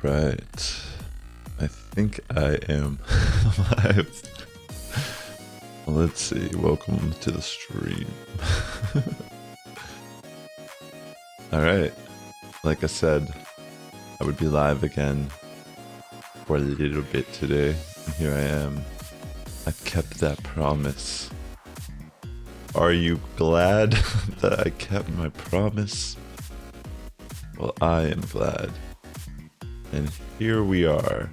Right. I think I am live. Let's see. Welcome to the stream. Alright. Like I said, I would be live again for a little bit today. And here I am. I kept that promise. Are you glad that I kept my promise? Well, I am glad. And here we are,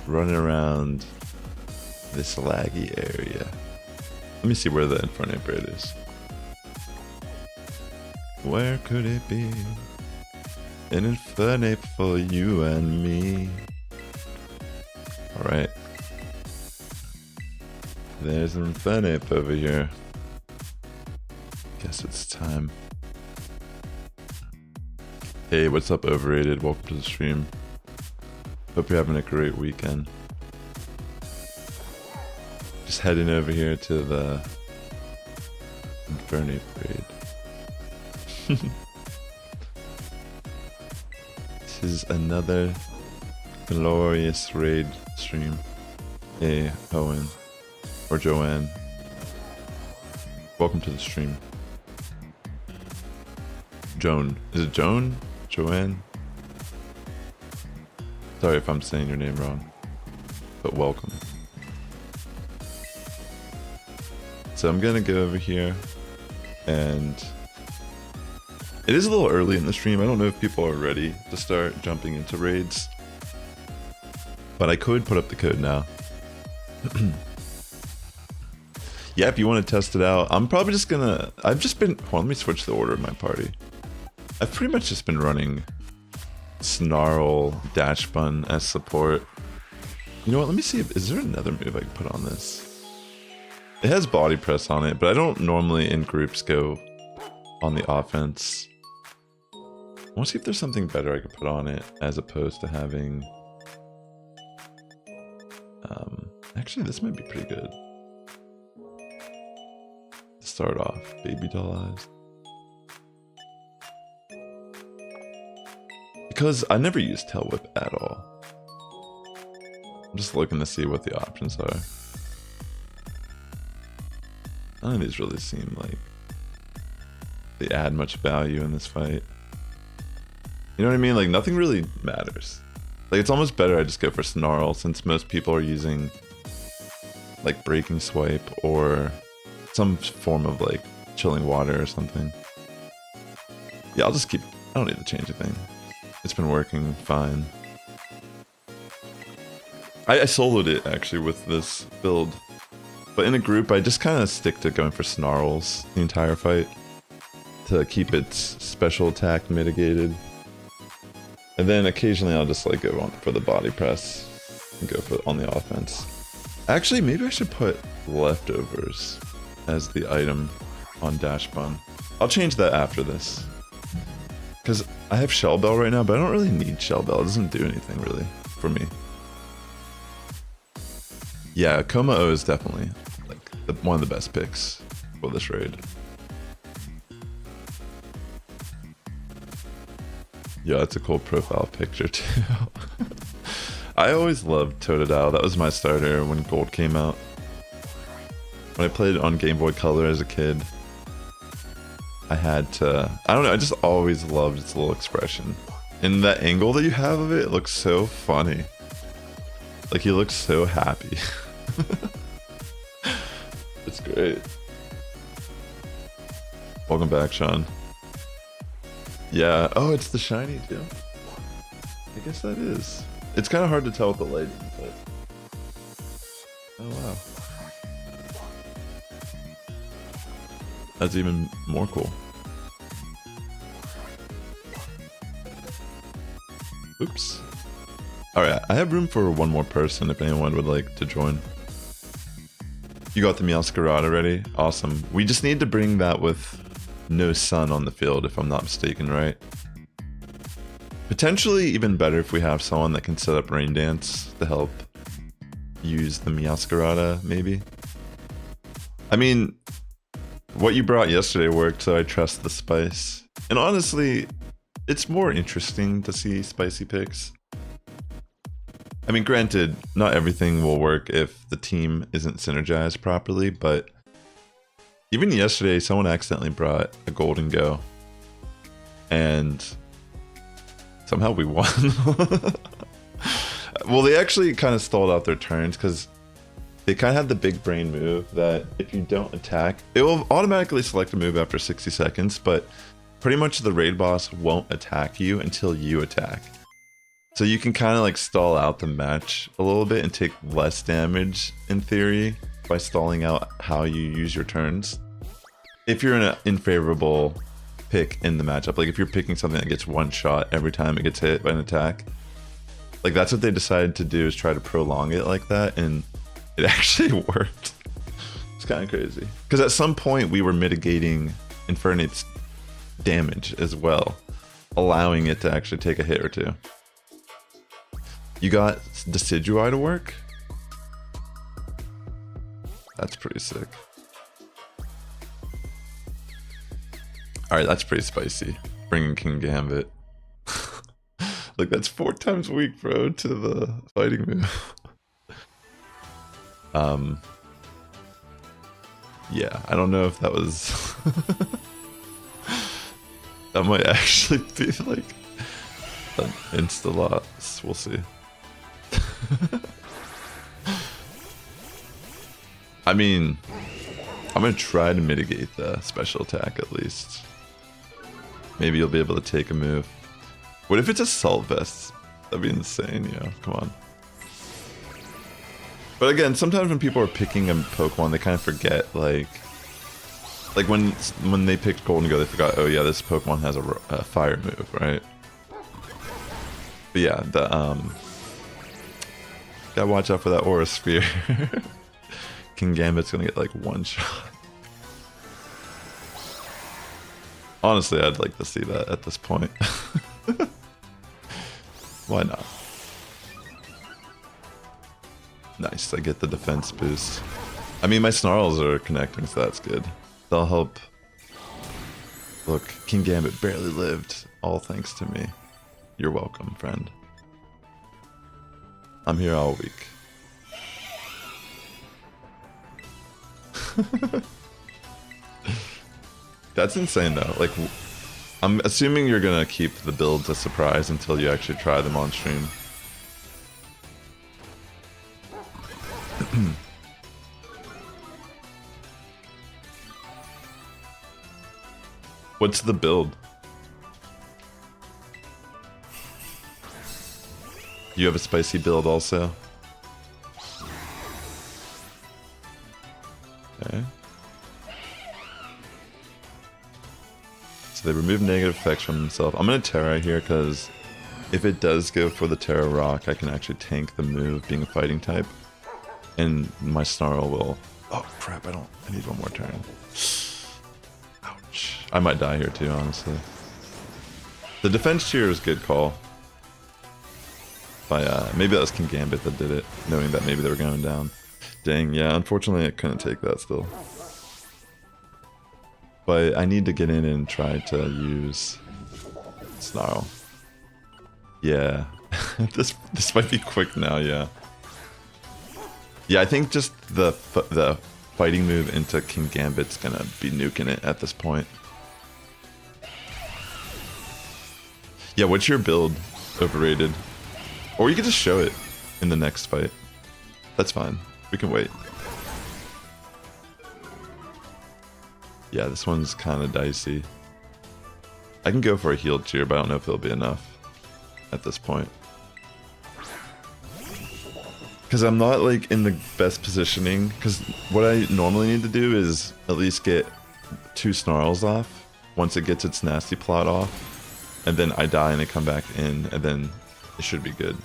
running around this laggy area. Let me see where the Infernape Raid is. Where could it be? An Infernape for you and me. Alright. There's an Infernape over here. Guess it's time. Hey, what's up, Overrated? Welcome to the stream. Hope you're having a great weekend. Just heading over here to the Infernape Raid. This is another glorious raid stream. Hey, Owen. Or Joanne. Welcome to the stream. Joan. Is it Joan? Joanne? Sorry if I'm saying your name wrong, but welcome. So I'm gonna go over here, and it is a little early in the stream. I don't know if people are ready to start jumping into raids, but I could put up the code now. Yeah, if you want to test it out, I'm probably just gonna, I've just been, hold on, let me switch the order of my party. I've pretty much just been running Snarl, Dash Bun as support. You know what, let me see, is there another move I can put on this? It has body press on it, but I don't normally in groups go on the offense. I want to see if there's something better I could put on it as opposed to having... actually, this might be pretty good. To start off, baby doll eyes. Because I never used Tail Whip at all. I'm just looking to see what the options are. None of these really seem like they add much value in this fight. You know what I mean? Like, nothing really matters. Like, it's almost better I just go for Snarl, since most people are using like Breaking Swipe or some form of like Chilling Water or something. Yeah, I'll just keep, I don't need to change a thing. It's been working fine. I soloed it actually with this build, but in a group I just kind of stick to going for Snarls the entire fight to keep its special attack mitigated, and then occasionally I'll just like go on for the body press and go for on the offense. Actually, maybe I should put Leftovers as the item on Dash Bun. I'll change that after this. Because I have Shell Bell right now, but I don't really need Shell Bell. It doesn't do anything really for me. Yeah, Coma O is definitely like one of the best picks for this raid. Yeah, that's a cool profile picture too. I always loved Totodile. That was my starter when Gold came out. When I played on Game Boy Color as a kid, I had to, I don't know, I just always loved its little expression. And that angle that you have of it looks so funny. Like, he looks so happy. It's great. Welcome back, Sean. Yeah, oh, it's the shiny too. I guess that is. It's kind of hard to tell with the lighting, but... oh wow. That's even more cool. Oops. Alright, I have room for one more person if anyone would like to join. You got the Meowscarada ready? Awesome. We just need to bring that with no sun on the field, if I'm not mistaken, right? Potentially even better if we have someone that can set up Rain Dance to help use the Meowscarada, maybe? I mean, what you brought yesterday worked, so I trust the spice. And honestly, it's more interesting to see spicy picks. I mean, granted, not everything will work if the team isn't synergized properly, but even yesterday, someone accidentally brought a Golden Go, and somehow we won. Well, they actually kind of stalled out their turns because they kind of had the big brain move that if you don't attack, it will automatically select a move after 60 seconds, but pretty much the raid boss won't attack you until you attack. So you can kind of like stall out the match a little bit and take less damage in theory by stalling out how you use your turns. If you're in an unfavorable pick in the matchup, like if you're picking something that gets one shot every time it gets hit by an attack, like that's what they decided to do, is try to prolong it like that, and it actually worked. It's kind of crazy. Because at some point we were mitigating Infernape's damage as well, allowing it to actually take a hit or two. You got Decidueye to work? That's pretty sick. Alright, that's pretty spicy. Bringing King Gambit. Like, that's 4 times weak, bro, to the fighting move. Yeah, I don't know if that was... That might actually be, like, an insta-loss. We'll see. I mean, I'm gonna try to mitigate the special attack at least. Maybe you'll be able to take a move. What if it's Assault Vest? That'd be insane, yo. Come on. But again, sometimes when people are picking a Pokemon, they kind of forget, like when they picked Golden Go, they forgot, oh yeah, this Pokemon has a fire move, right? But yeah, the gotta watch out for that Aura Sphere. King Gambit's gonna get like one shot. Honestly, I'd like to see that at this point. Why not? Nice, I get the defense boost. I mean, my Snarls are connecting, so that's good. They'll help. Look, King Gambit barely lived, all thanks to me. You're welcome, friend. I'm here all week. That's insane though. Like, I'm assuming you're gonna keep the builds a surprise until you actually try them on stream. What's the build? You have a spicy build also? Okay. So they remove negative effects from themselves. I'm gonna Tera here because if it does go for the Tera Rock, I can actually tank the move being a fighting type. And my Snarl will... Oh crap, I need one more turn. Ouch. I might die here too, honestly. The defense tier is a good call. Maybe that was King Gambit that did it, knowing that maybe they were going down. Dang, yeah, unfortunately I couldn't take that still. But I need to get in and try to use Snarl. Yeah, this might be quick now, yeah. Yeah, I think just the fighting move into King Gambit's gonna be nuking it at this point. Yeah, what's your build? Overrated. Or you could just show it in the next fight. That's fine. We can wait. Yeah, this one's kind of dicey. I can go for a heal cheer, but I don't know if it'll be enough at this point. Because I'm not like in the best positioning. Because what I normally need to do is at least get 2 Snarls off once it gets its nasty plot off. And then I die and I come back in, and then it should be good.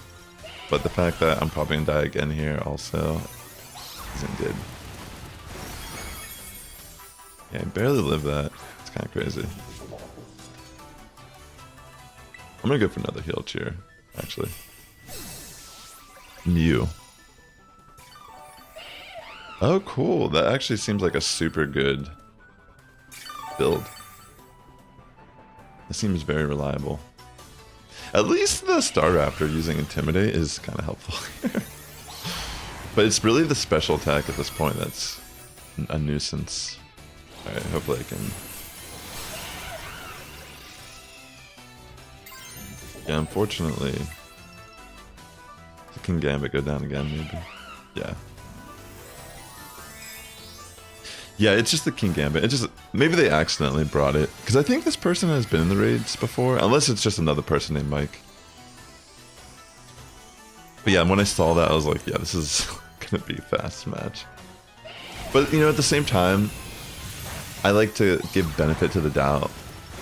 But the fact that I'm probably gonna die again here also isn't good. Yeah, I barely live that. It's kind of crazy. I'm gonna go for another heal cheer, actually. Mew. Oh, cool. That actually seems like a super good build. It seems very reliable. At least the Staraptor using Intimidate is kind of helpful here. But it's really the special attack at this point that's a nuisance. Alright, hopefully I can... Yeah, unfortunately... Can Gambit go down again, maybe? Yeah. Yeah, it's just the King Gambit. It just... Maybe they accidentally brought it. Because I think this person has been in the raids before. Unless it's just another person named Mike. But yeah, when I saw that, I was like, yeah, this is gonna be a fast match. But, you know, at the same time, I like to give benefit to the doubt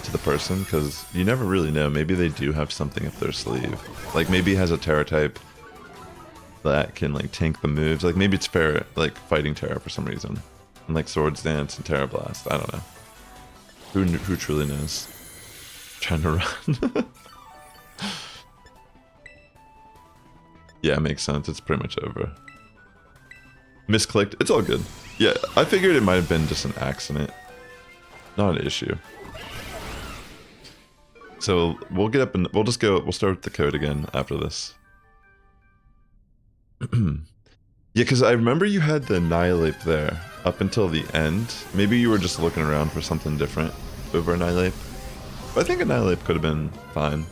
to the person. Because you never really know. Maybe they do have something up their sleeve. Like, maybe he has a Tera type that can, like, tank the moves. Like, maybe it's fair, like, fighting Tera for some reason. And like Swords Dance and Tera Blast. I don't know. Who truly knows? Trying to run. Yeah, it makes sense. It's pretty much over. Misclicked. It's all good. Yeah, I figured it might have been just an accident. Not an issue. So we'll get up and we'll just go. We'll start with the code again after this. Yeah, because I remember you had the Annihilate there up until the end. Maybe you were just looking around for something different over Annihilate. But I think Annihilate could have been fine.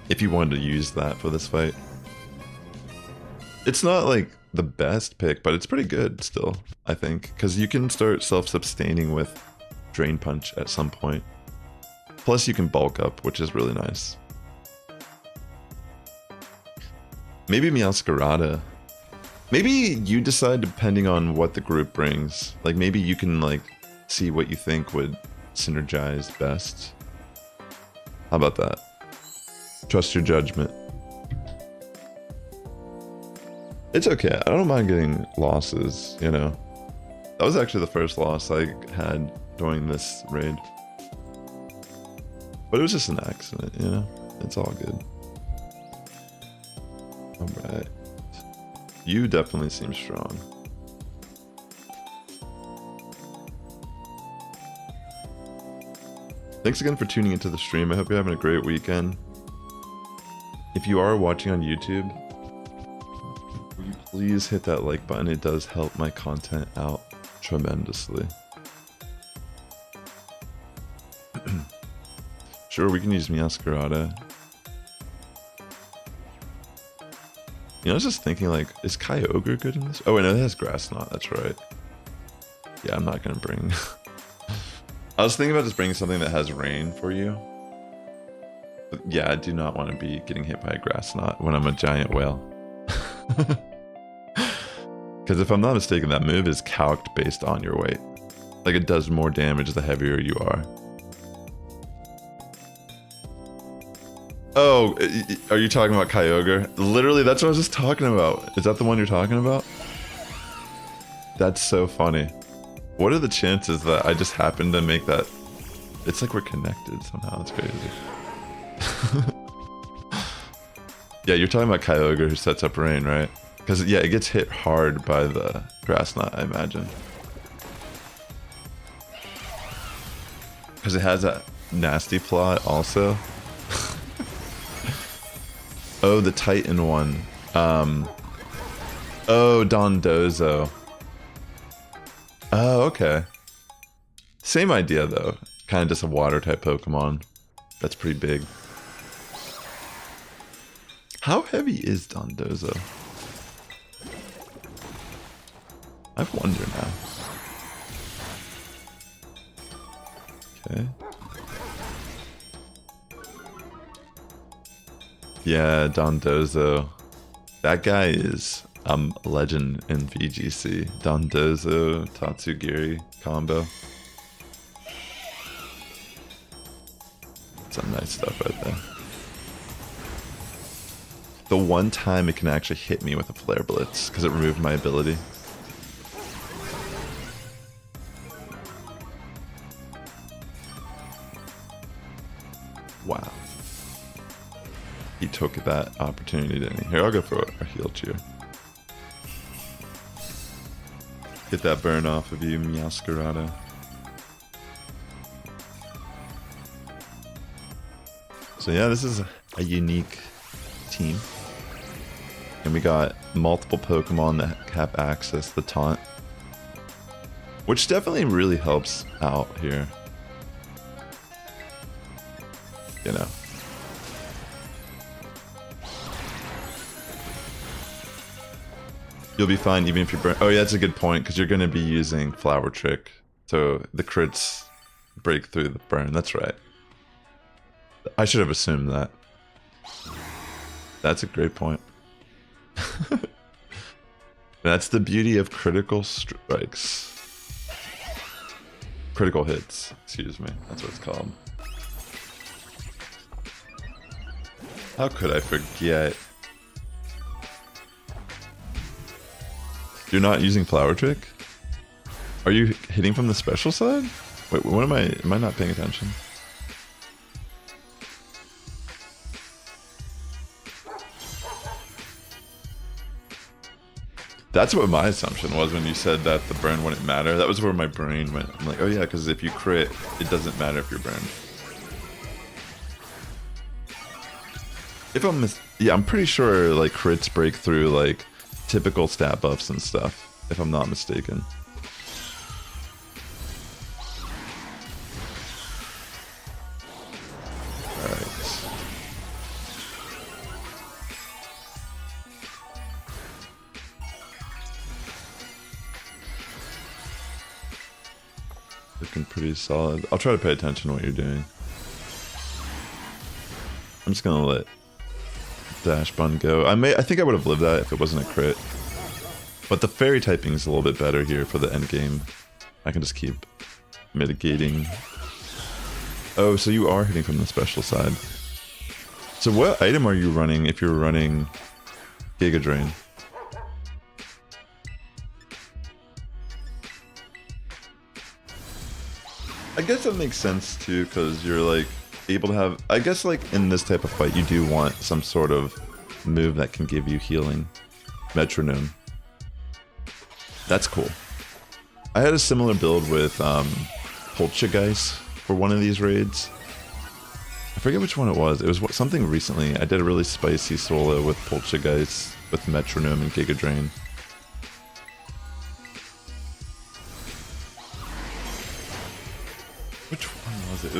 If you wanted to use that for this fight. It's not like the best pick, but it's pretty good still, I think. Because you can start self-sustaining with Drain Punch at some point. Plus you can bulk up, which is really nice. Maybe Meowscarada. Maybe you decide depending on what the group brings. Like maybe you can like see what you think would synergize best. How about that? Trust your judgment. It's okay. I don't mind getting losses, you know. That was actually the first loss I had during this raid. But it was just an accident, you know. It's all good. Alright. You definitely seem strong. Thanks again for tuning into the stream. I hope you're having a great weekend. If you are watching on YouTube, will you please hit that like button? It does help my content out tremendously. Sure, we can use Meowscarada. You know, I was just thinking, like, is Kyogre good in this? Oh, wait, no, it has Grass Knot, that's right. Yeah, I'm not gonna bring... I was thinking about just bringing something that has rain for you. But yeah, I do not want to be getting hit by a Grass Knot when I'm a giant whale. Because if I'm not mistaken, that move is calced based on your weight. Like, it does more damage the heavier you are. Oh, are you talking about Kyogre? Literally, that's what I was just talking about. Is that the one you're talking about? That's so funny. What are the chances that I just happened to make that? It's like we're connected somehow. That's crazy. Yeah, you're talking about Kyogre who sets up rain, right? Because, yeah, it gets hit hard by the Grass Knot, I imagine. Because it has that nasty plot also. Oh, the Titan one. Oh, Dondozo. Oh, okay. Same idea, though. Kind of just a water-type Pokemon. That's pretty big. How heavy is Dondozo? I wonder now. Okay. Yeah, Dondozo. That guy is a legend in VGC. Dondozo, Tatsugiri combo. Some nice stuff right there. The one time it can actually hit me with a Flare Blitz, because it removed my ability. Wow. He took that opportunity, didn't he? Here, I'll go for a heal cheer. Get that burn off of you, Meowscarada. So yeah, this is a unique team. And we got multiple Pokemon that have access to Taunt, which definitely really helps out here. You know. You'll be fine even if you burn. Oh yeah, that's a good point, because you're going to be using Flower Trick. So the crits break through the burn. That's right. I should have assumed that. That's a great point. That's the beauty of critical strikes. Critical hits, excuse me. That's what it's called. How could I forget? You're not using Flower Trick? Are you hitting from the special side? Wait, what am I not paying attention? That's what my assumption was when you said that the burn wouldn't matter. That was where my brain went. I'm like, oh yeah, because if you crit, it doesn't matter if you're burned. Yeah, I'm pretty sure like crits break through like typical stat buffs and stuff, if I'm not mistaken. Alright. Looking pretty solid. I'll try to pay attention to what you're doing. I'm just gonna let Dash Bun go. I think I would have lived that if it wasn't a crit. But the fairy typing is a little bit better here for the end game. I can just keep mitigating. Oh, so you are hitting from the special side. So what item are you running if you're running Giga Drain? I guess that makes sense too, because you're like able to have, I guess like in this type of fight you do want some sort of move that can give you healing. Metronome. That's cool. I had a similar build with Poltergeist for one of these raids. I forget which one it was. It was something recently. I did a really spicy solo with Poltergeist with Metronome and Giga Drain. Which one was it?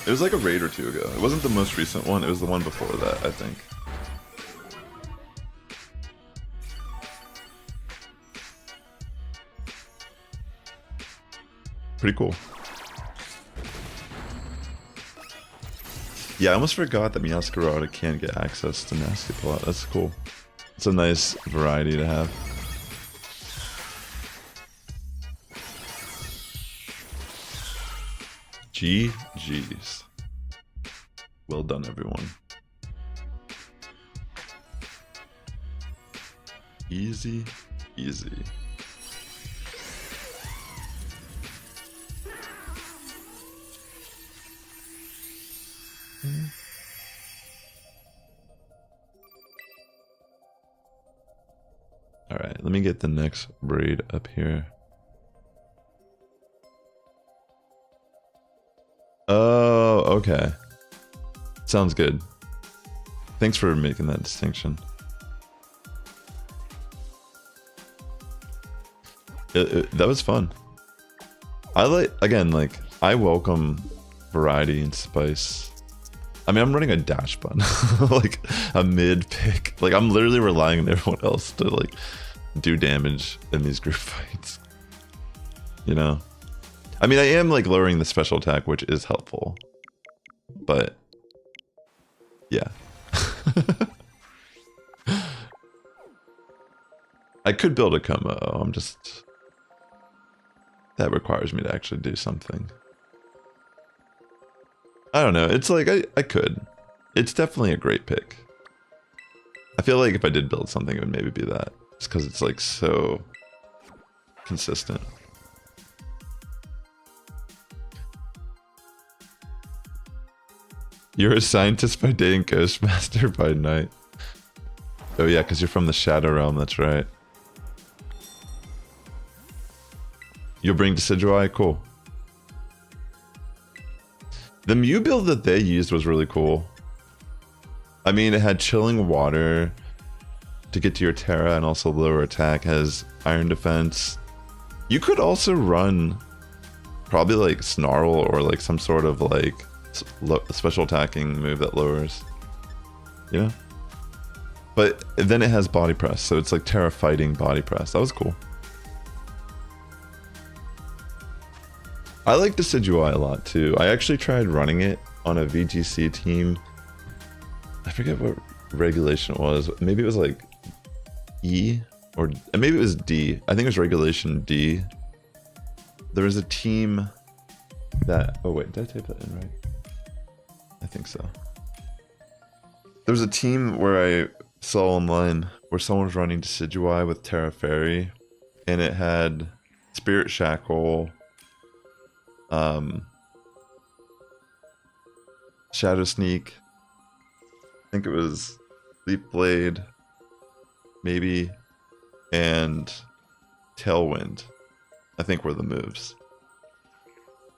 It was like a raid or two ago. It wasn't the most recent one. It was the one before that, I think. Pretty cool. Yeah, I almost forgot that Meowscarada can get access to Nasty Plot. That's cool. It's a nice variety to have. GG's. Well done, everyone. Easy, easy. Alright, let me get the next raid up here. Oh, okay. Sounds good. Thanks for making that distinction. That was fun. I welcome variety and spice. I mean, I'm running a Dash Bun, like a mid pick. Like I'm literally relying on everyone else to like do damage in these group fights. You know? I mean, I am like lowering the special attack, which is helpful. But yeah. I could build a combo. That requires me to actually do something. I don't know. It's like, I could. It's definitely a great pick. I feel like if I did build something, it would maybe be that. Just because it's like so consistent. You're a scientist by day and Ghostmaster by night. Oh yeah, because you're from the Shadow Realm, that's right. You'll bring Decidueye? Cool. The Mew build that they used was really cool. I mean, it had chilling water to get to your Tera and also lower attack, has iron defense. You could also run probably like Snarl or like some sort of like special attacking move that lowers, you know? But then it has body press, so it's like Tera fighting body press. That was cool. I like Decidueye a lot too. I actually tried running it on a VGC team. I forget what regulation it was. Maybe it was like E or maybe it was D. I think it was regulation D. There was a team that, oh wait, did I type that in right? I think so. There was a team where I saw online where someone was running Decidueye with Tera Fairy, and it had Spirit Shackle, Shadow Sneak, I think it was Leap Blade, maybe, and Tailwind, I think were the moves.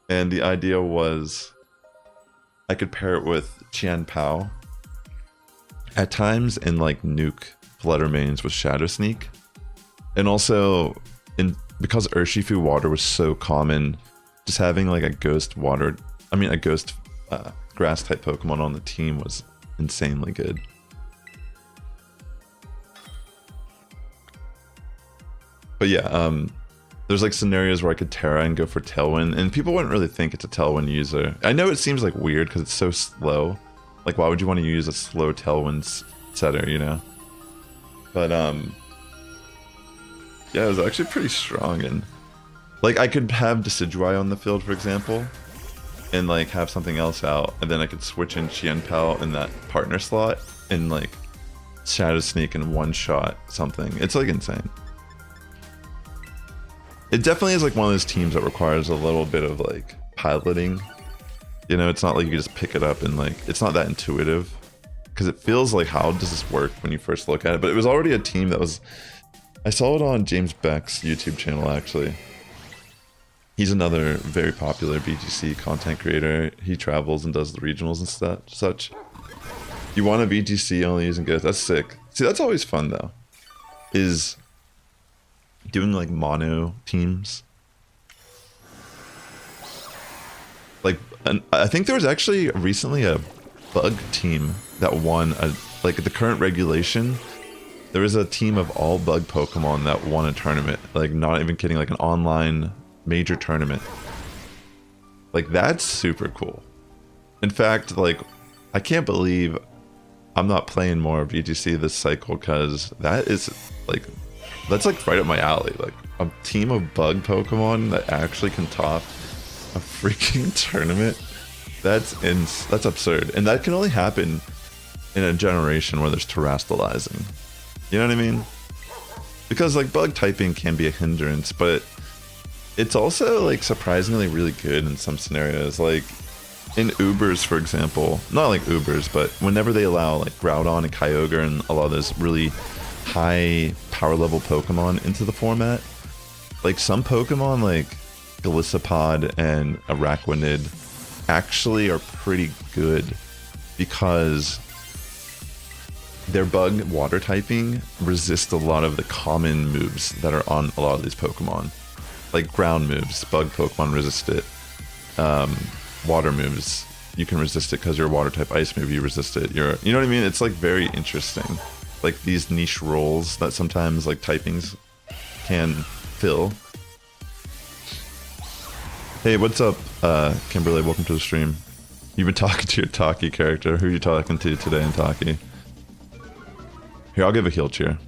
And the idea was I could pair it with Qian Pao at times and like nuke Fluttermanes with Shadow Sneak. And also, because Urshifu water was so common, just having like a ghost water, I mean a ghost grass type Pokemon on the team was insanely good. But yeah, there's like scenarios where I could Tera and go for Tailwind, and people wouldn't really think it's a Tailwind user. I know it seems like weird because it's so slow. Like, why would you want to use a slow Tailwind setter, you know? But yeah, it was actually pretty strong, and like I could have Decidueye on the field, for example, and like have something else out, and then I could switch in Qian Pao in that partner slot and like Shadow Sneak and one shot something. It's like insane. It definitely is like one of those teams that requires a little bit of like piloting. You know, it's not like you just pick it up and like, it's not that intuitive. Because it feels like, how does this work when you first look at it? But it was already a team that was, I saw it on James Beck's YouTube channel actually. He's another very popular BGC content creator. He travels and does the regionals and such. You want a BGC only using ghosts? That's sick. See, that's always fun though. Is doing like mono teams. Like, I think there was actually recently a bug team that won like the current regulation. There was a team of all bug Pokemon that won a tournament. Like, not even kidding, like an online major tournament. Like, that's super cool. In fact, like, I can't believe I'm not playing more VGC this cycle, because that is like, that's like right up my alley. Like a team of bug Pokemon that actually can top a freaking tournament. That's absurd. And that can only happen in a generation where there's terrestrializing. You know what I mean? Because like bug typing can be a hindrance, but it's also like surprisingly really good in some scenarios. Like in Ubers, for example, not like Ubers, but whenever they allow like Groudon and Kyogre and a lot of those really high power level Pokemon into the format, like some Pokemon like Golisopod and Araquanid actually are pretty good because their bug water typing resists a lot of the common moves that are on a lot of these Pokemon. Like ground moves, bug Pokemon resist it. Water moves, you can resist it because you're a water type. Ice move, you resist it. You know what I mean? It's like very interesting. Like these niche roles that sometimes like typings can fill. Hey, what's up, Kimberly? Welcome to the stream. You've been talking to your Taki character. Who are you talking to today in Taki? Here, I'll give a heal cheer.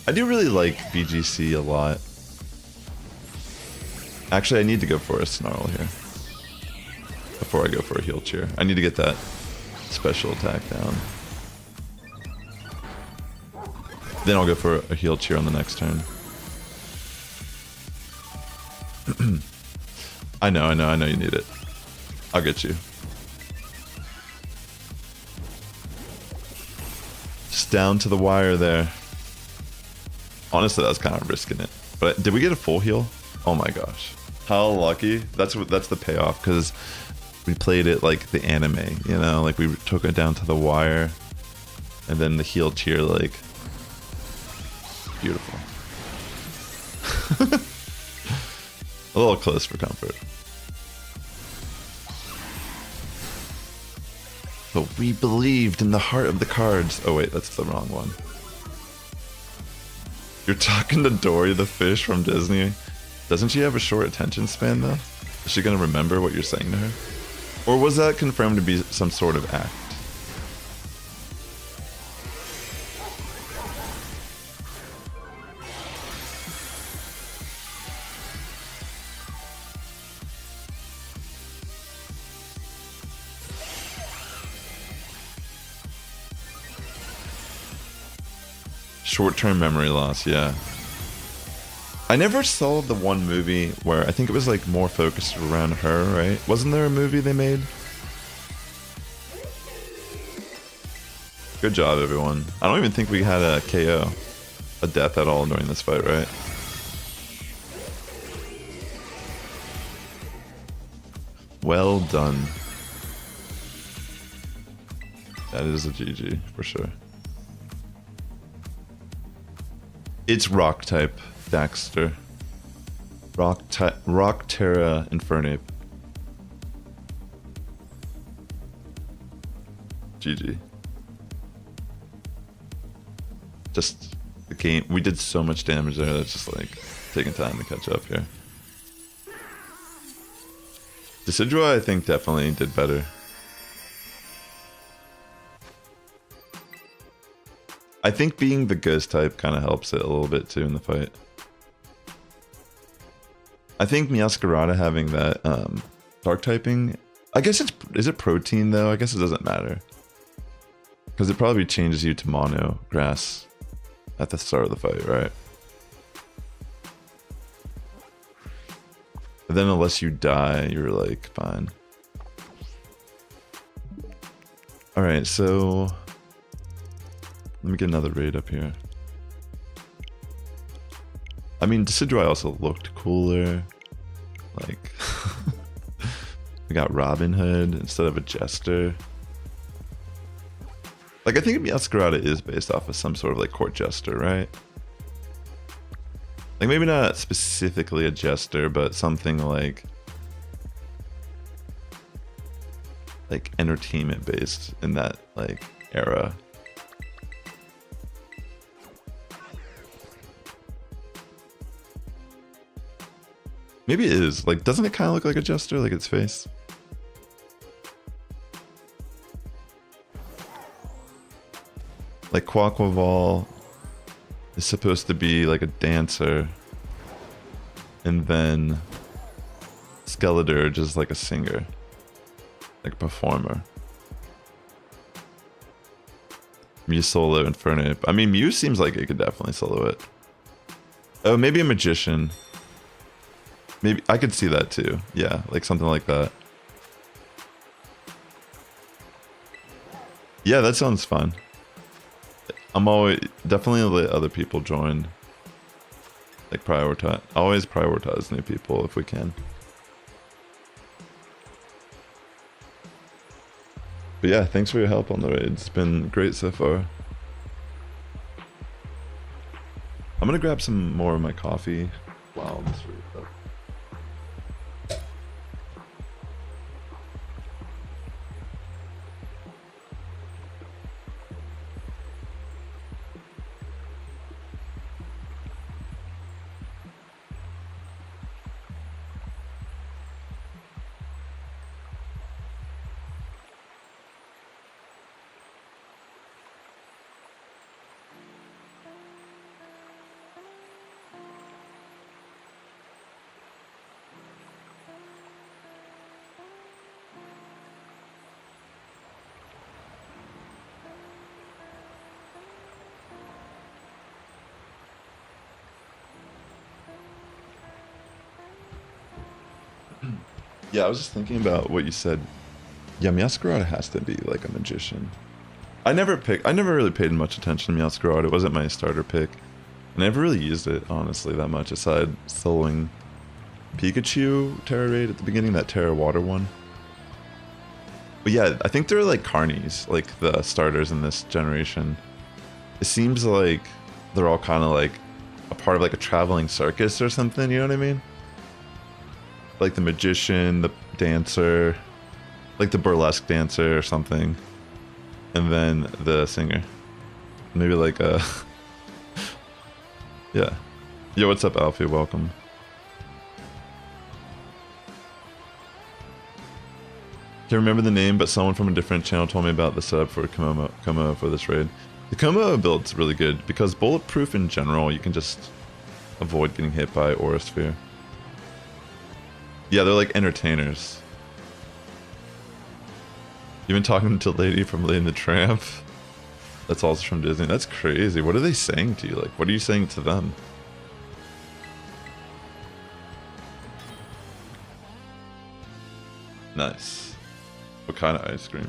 I do really like BGC a lot. Actually, I need to go for a Snarl here before I go for a heal cheer. I need to get that special attack down. Then I'll go for a heal cheer on the next turn. I know you need it. I'll get you. Just down to the wire there. Honestly, that's kind of risking it. But did we get a full heal? Oh my gosh. How lucky. That's the payoff, because we played it like the anime, you know? Like we took it down to the wire, and then the heal cheer, like... Beautiful. A little close for comfort. But we believed in the heart of the cards. Oh wait, that's the wrong one. You're talking to Dory the fish from Disney. Doesn't she have a short attention span though? Is she gonna remember what you're saying to her? Or was that confirmed to be some sort of act? Short-term memory loss, yeah. I never saw the one movie where I think it was like more focused around her, right? Wasn't there a movie they made? Good job, everyone. I don't even think we had a KO, a death at all during this fight, right? Well done. That is a GG, for sure. It's rock type, Daxter. Rock Tera Infernape. GG. Just the game. We did so much damage there. That's just like taking time to catch up here. Decidueye, I think, definitely did better. I think being the ghost type kind of helps it a little bit too in the fight. I think Meowscarada having that dark typing, I guess is it protein though? I guess it doesn't matter. Because it probably changes you to mono grass at the start of the fight, right? But then unless you die, you're like fine. Alright, so let me get another raid up here. I mean, Decidueye also looked cooler. Like, we got Robin Hood instead of a Jester. Like, I think Meowscarada is based off of some sort of like court jester, right? Like, maybe not specifically a jester, but something like entertainment based in that like era. Maybe it is. Like, doesn't it kind of look like a jester, like its face? Like, Quaquaval is supposed to be like a dancer, and then Skeledirge is like a singer, like a performer. Mew solo Infernape. I mean, Mew seems like it could definitely solo it. Oh, maybe a magician. Maybe I could see that too. Yeah, like something like that. Yeah, that sounds fun. I'm always definitely let other people join. Like prioritize. Always prioritize new people if we can. But yeah, thanks for your help on the raid. It's been great so far. I'm gonna grab some more of my coffee while this raid up. Yeah, I was just thinking about what you said. Yeah, Meowscarada has to be like a magician. I never really paid much attention to Meowscarada. It wasn't my starter pick. I never really used it, honestly, that much, aside soloing Pikachu Tera raid at the beginning, that Tera water one. But yeah, I think they're like carnies, like the starters in this generation. It seems like they're all kind of like a part of like a traveling circus or something, you know what I mean? Like the magician, the dancer, like the burlesque dancer or something. And then the singer. Maybe like a... yeah. Yo, what's up, Alfie? Welcome. Can't remember the name, but someone from a different channel told me about the setup for Komo for this raid. The Komo build's really good because bulletproof in general, you can just avoid getting hit by Aura Sphere. Yeah, they're like entertainers. You've been talking to Lady from Lady and the Tramp. That's also from Disney. That's crazy. What are they saying to you? Like, what are you saying to them? Nice. What kind of ice cream?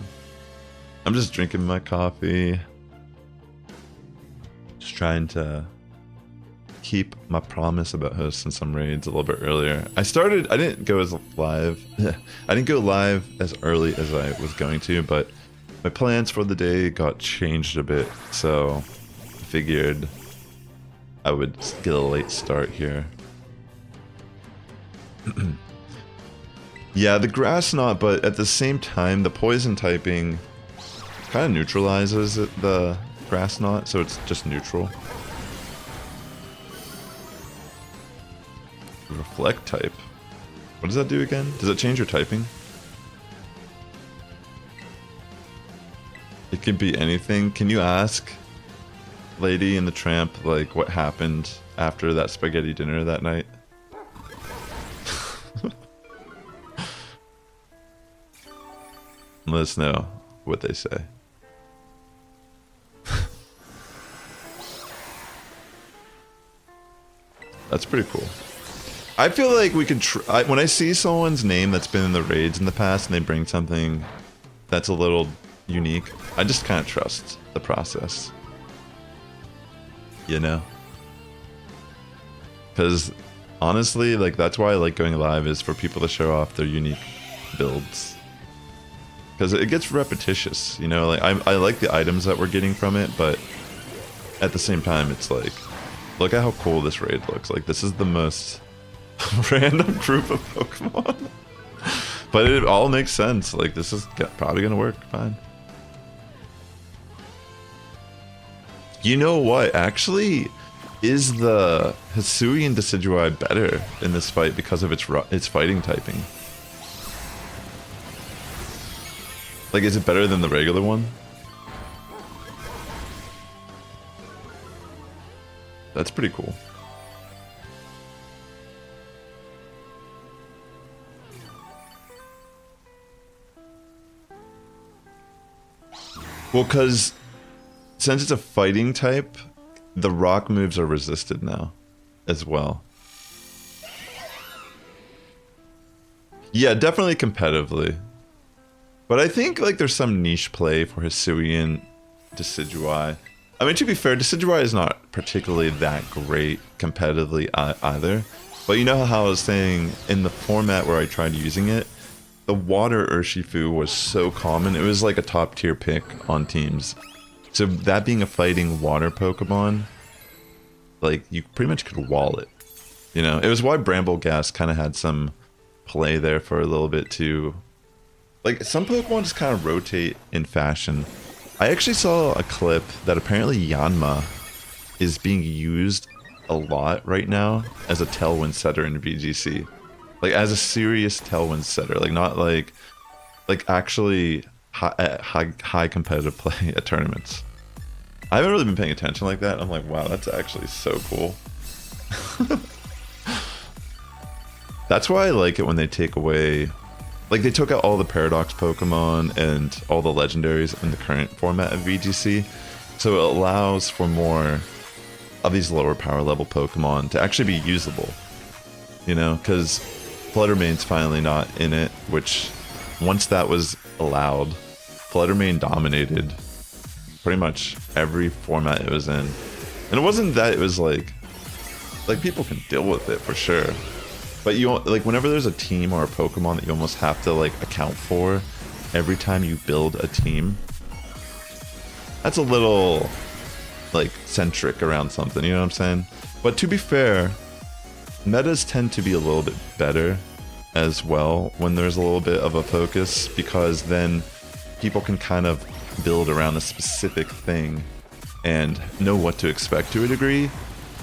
I'm just drinking my coffee. Just trying to keep my promise about hosting some raids a little bit earlier. I didn't go as live. I didn't go live as early as I was going to, but my plans for the day got changed a bit, so I figured I would get a late start here. Yeah, the grass knot, but at the same time, the poison typing kind of neutralizes the grass knot, so it's just neutral. Reflect type. What does that do again? Does it change your typing? It can be anything. Can you ask Lady and the Tramp, like, what happened after that spaghetti dinner that night? Let us know what they say. That's pretty cool. I feel like we could try. When I see someone's name that's been in the raids in the past and they bring something that's a little unique, I just kind of trust the process. You know? Because honestly, like, that's why I like going live, is for people to show off their unique builds. Because it gets repetitious, you know? Like, I like the items that we're getting from it, but at the same time, it's like, look at how cool this raid looks. Like, this is the most random group of Pokemon. But it all makes sense. Like, this is probably gonna work fine. You know what? Actually, is the Hisuian Decidueye better in this fight because of its fighting typing? Like, is it better than the regular one? That's pretty cool. Well, because since it's a fighting type, the rock moves are resisted now as well. Yeah, definitely competitively. But I think, like, there's some niche play for Hisuian Decidueye. I mean, to be fair, Decidueye is not particularly that great competitively either. But you know how I was saying, in the format where I tried using it, the water Urshifu was so common. It was like a top tier pick on teams. So that being a fighting water Pokemon, like, you pretty much could wall it. You know, it was why Brambleghast kind of had some play there for a little bit too. Like, some Pokemon just kind of rotate in fashion. I actually saw a clip that apparently Yanma is being used a lot right now as a Tailwind setter in VGC. Like, as a serious Tailwind setter. Like, not like actually high competitive play at tournaments. I haven't really been paying attention like that. I'm like, wow, that's actually so cool. That's why I like it when they take away... Like, they took out all the Paradox Pokemon and all the legendaries in the current format of VGC, so it allows for more of these lower power level Pokemon to actually be usable. You know, because Fluttermane's finally not in it, which, once that was allowed, Fluttermane dominated pretty much every format it was in. And it wasn't that it was, like, like people can deal with it for sure. But you like whenever there's a team or a Pokemon that you almost have to like account for every time you build a team, that's a little like centric around something, you know what I'm saying? But to be fair, metas tend to be a little bit better as well when there's a little bit of a focus, because then people can kind of build around a specific thing and know what to expect to a degree.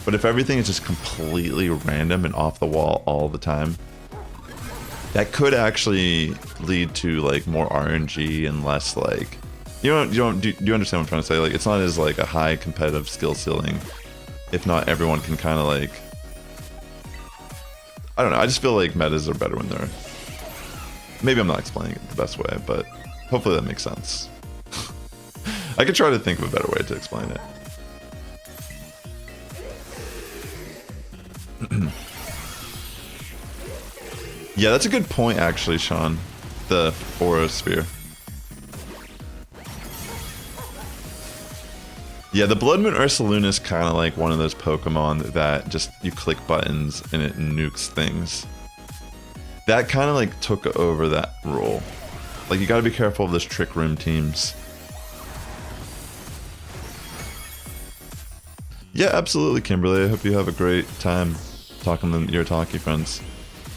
But if everything is just completely random and off the wall all the time, that could actually lead to like more RNG and less like, do you understand what I'm trying to say? Like, it's not as like a high competitive skill ceiling if not everyone can kind of like, I don't know, I just feel like metas are better when they're, maybe I'm not explaining it the best way, but hopefully that makes sense. I could try to think of a better way to explain it. Yeah, that's a good point actually, Sean. The Aura Sphere. Yeah, the Blood Moon Ursaluna is kind of like one of those Pokemon that just, you click buttons and it nukes things. That kind of like took over that role. Like, you gotta be careful of those Trick Room teams. Yeah, absolutely, Kimberly. I hope you have a great time talking to your Talkie friends.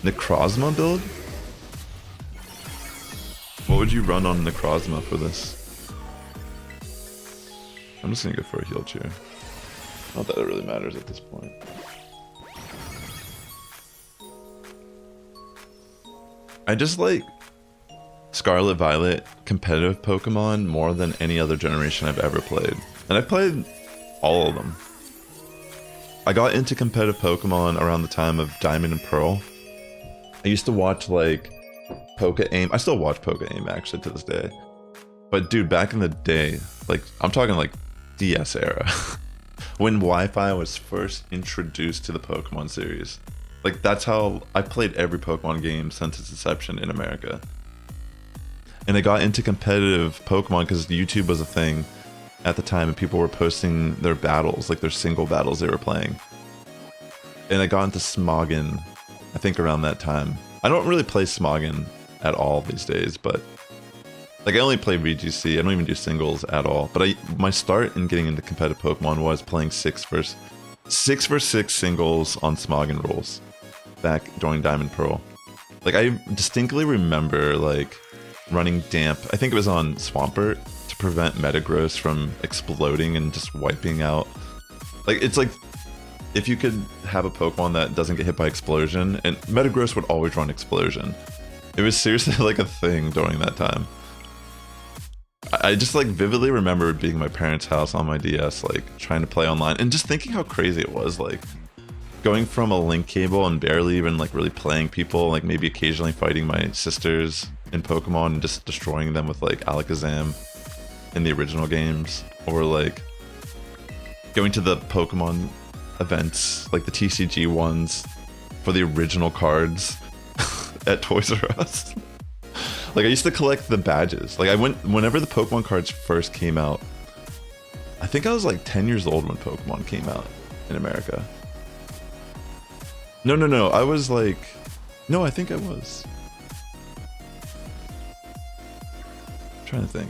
Necrozma build? What would you run on Necrozma for this? I'm just gonna go for a heal cheer. Not that it really matters at this point. I just like Scarlet Violet competitive Pokemon more than any other generation I've ever played. And I've played all of them. I got into competitive Pokemon around the time of Diamond and Pearl. I used to watch like Poke-Aim. I still watch Poke-Aim actually to this day. But dude, back in the day, like I'm talking like DS era, when Wi-Fi was first introduced to the Pokemon series. Like that's how I played every Pokemon game since its inception in America. And I got into competitive Pokemon because YouTube was a thing at the time and people were posting their battles, like their single battles they were playing. And I got into Smoggin, I think around that time. I don't really play Smoggin at all these days, but like I only play VGC, I don't even do singles at all. But my start in getting into competitive Pokemon was playing 6 vs 6 singles on Smoggin rules back during Diamond Pearl. Like I distinctly remember like running Damp, I think it was on Swampert, to prevent Metagross from exploding and just wiping out. Like it's like if you could have a Pokemon that doesn't get hit by Explosion, and Metagross would always run Explosion. It was seriously like a thing during that time. I just like vividly remember being at my parents' house on my DS, like trying to play online and just thinking how crazy it was, like going from a link cable and barely even like really playing people, like maybe occasionally fighting my sisters in Pokemon and just destroying them with like Alakazam in the original games, or like going to the Pokemon events, like the TCG ones for the original cards at Toys R Us. Like I used to collect the badges. Like I went whenever the Pokemon cards first came out. I think I was like 10 years old when Pokemon came out in America. No. I was like, no, I think I was. I'm trying to think.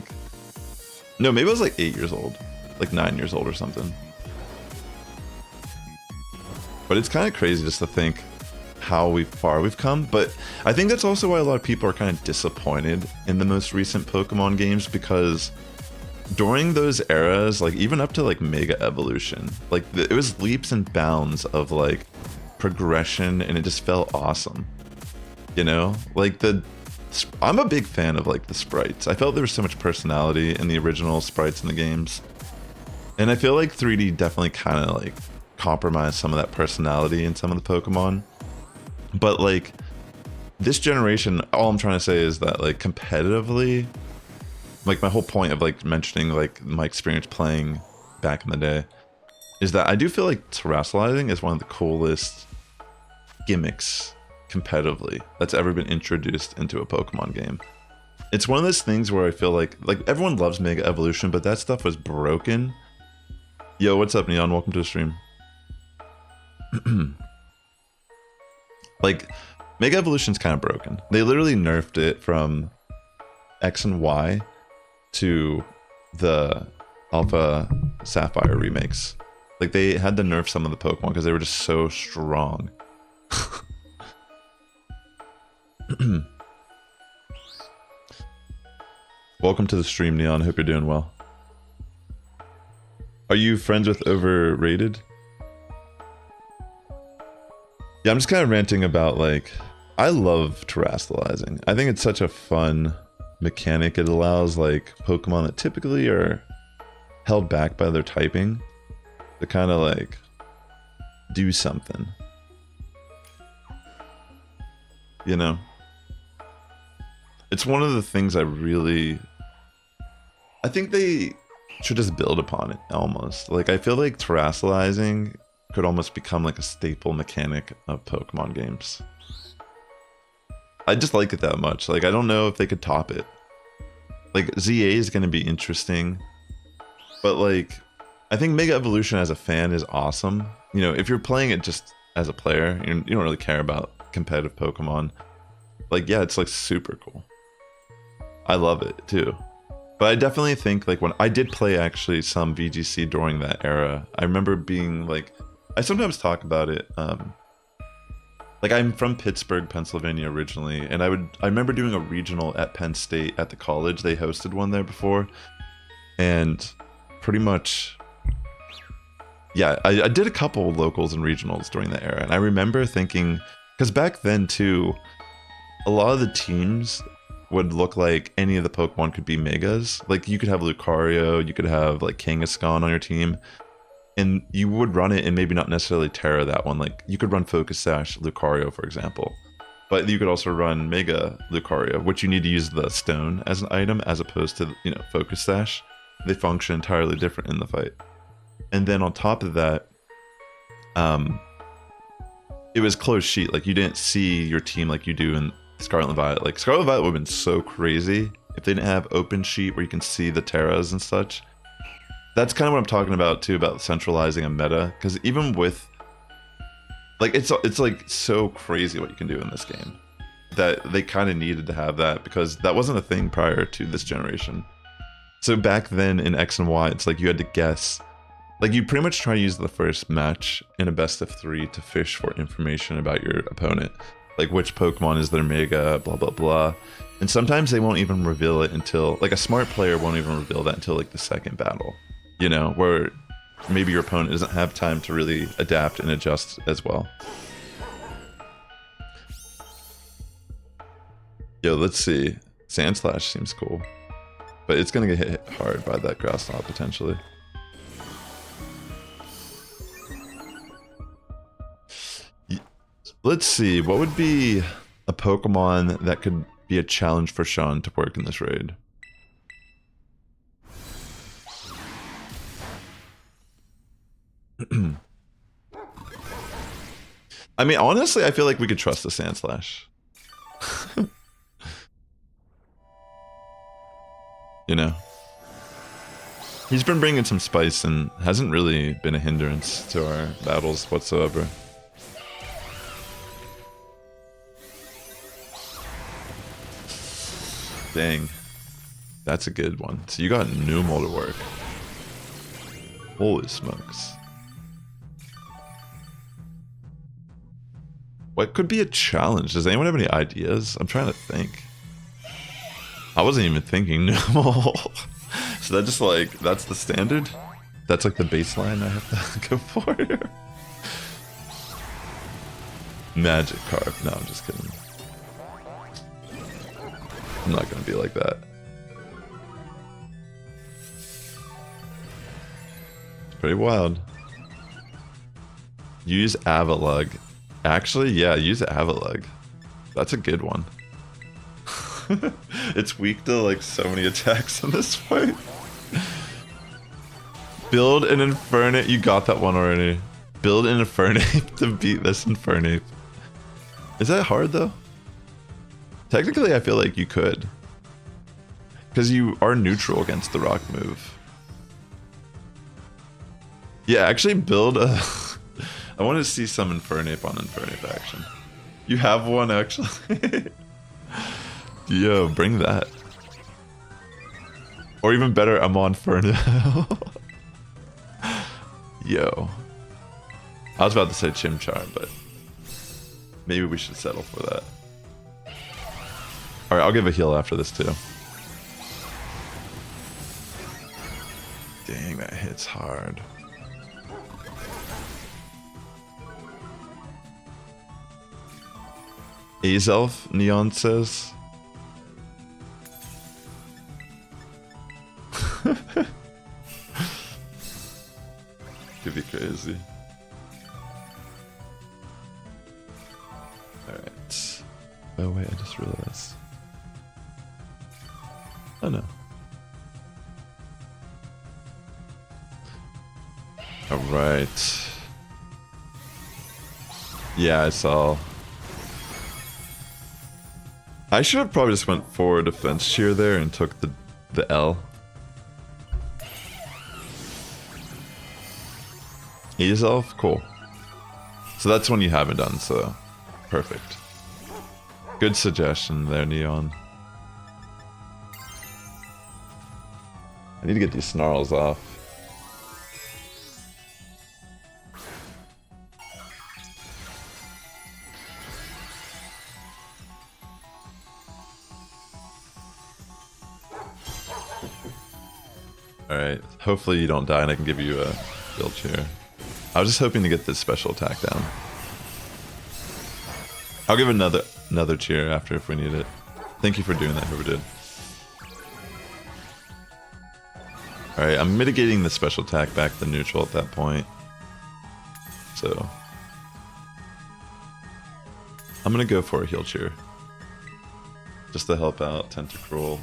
No, maybe I was like 8 years old, like 9 years old or something. But it's kind of crazy just to think how far we've come, but I think that's also why a lot of people are kind of disappointed in the most recent Pokemon games, because during those eras, like even up to like Mega Evolution, like it was leaps and bounds of like progression, and it just felt awesome, you know? Like I'm a big fan of like the sprites. I felt there was so much personality in the original sprites in the games, and I feel like 3D definitely kind of like compromised some of that personality in some of the Pokemon. But like this generation, all I'm trying to say is that like competitively, like my whole point of like mentioning like my experience playing back in the day is that I do feel like terrestrializing is one of the coolest gimmicks competitively that's ever been introduced into a Pokemon game. It's one of those things where I feel like everyone loves Mega Evolution, but that stuff was broken. Yo, what's up, Neon? Welcome to the stream. Like, Mega Evolution's kind of broken. They literally nerfed it from X and Y to the Alpha Sapphire remakes. Like, they had to nerf some of the Pokemon because they were just so strong. Welcome to the stream, Neon. Hope you're doing well. Are you friends with Overrated? Yeah, I'm just kind of ranting about, like, I love terrestrializing. I think it's such a fun mechanic. It allows, like, Pokemon that typically are held back by their typing to kind of, like, do something. You know? It's one of the things I think they should just build upon it, almost. Like, I feel like terrestrializing could almost become like a staple mechanic of Pokemon games. I just like it that much. Like, I don't know if they could top it. Like, ZA is going to be interesting, but like, I think Mega Evolution as a fan is awesome. You know, if you're playing it just as a player, you don't really care about competitive Pokemon. Like, yeah, it's like super cool. I love it too. But I definitely think, like, when I did play actually some VGC during that era, I remember being like, I sometimes talk about it. Like, I'm from Pittsburgh, Pennsylvania originally, and I remember doing a regional at Penn State at the college. They hosted one there before, and pretty much, yeah, I did a couple locals and regionals during that era, and I remember thinking, because back then too, a lot of the teams would look like any of the Pokemon could be Megas. Like, you could have Lucario, you could have like Kangaskhan on your team, and you would run it and maybe not necessarily Tera that one. Like, you could run Focus Sash Lucario, for example. But you could also run Mega Lucario, which you need to use the stone as an item as opposed to, you know, Focus Sash. They function entirely different in the fight. And then on top of that, it was closed sheet. Like, you didn't see your team like you do in Scarlet and Violet. Like, Scarlet and Violet would have been so crazy if they didn't have open sheet where you can see the Terras and such. That's kind of what I'm talking about too, about centralizing a meta, because even with, like, it's like so crazy what you can do in this game that they kind of needed to have that, because that wasn't a thing prior to this generation. So back then in X and Y, it's like you had to guess. Like, you pretty much try to use the first match in a best of 3 to fish for information about your opponent. Like, which Pokemon is their Mega, blah, blah, blah. And sometimes they won't even reveal it until, like, a smart player won't even reveal that until, like, the second battle. You know, where maybe your opponent doesn't have time to really adapt and adjust as well. Yo, let's see. Sandslash seems cool. But it's gonna get hit hard by that Grass Knot, potentially. Let's see, what would be a Pokemon that could be a challenge for Sean to work in this raid? I mean, honestly, I feel like we could trust the Sandslash. You know? He's been bringing some spice and hasn't really been a hindrance to our battles whatsoever. Dang. That's a good one. So you got Numel to work. Holy smokes. What could be a challenge? Does anyone have any ideas? I'm trying to think. I wasn't even thinking Numel. So that just, like, that's the standard? That's like the baseline I have to go for here? Magikarp. No, I'm just kidding. I'm not gonna be like that. It's pretty wild. Use Avalugg. Actually, yeah, use Avalugg. That's a good one. It's weak to, like, so many attacks in this fight. Build an Infernape. You got that one already. Build an Infernape to beat this Infernape. Is that hard, though? Technically, I feel like you could. Because you are neutral against the rock move. Yeah, actually build a I want to see some Infernape on Infernape action. You have one, actually? Yo, bring that. Or even better, I'm on Infernape. Yo. I was about to say Chimchar, but maybe we should settle for that. Alright, I'll give a heal after this too. Dang, that hits hard. Azelf, Neon says. Could be crazy. Alright. Oh wait, I just realized. Oh no. Alright. Yeah, I saw. I should have probably just went for defense cheer there and took the L. Azelf? Cool. So that's one you haven't done, so perfect. Good suggestion there, Neon. I need to get these snarls off. Alright, hopefully you don't die and I can give you a build cheer. I was just hoping to get this special attack down. I'll give another cheer after if we need it. Thank you for doing that, whoever did. Alright, I'm mitigating the special attack back to neutral at that point. So I'm gonna go for a heal cheer. Just to help out Tentacruel.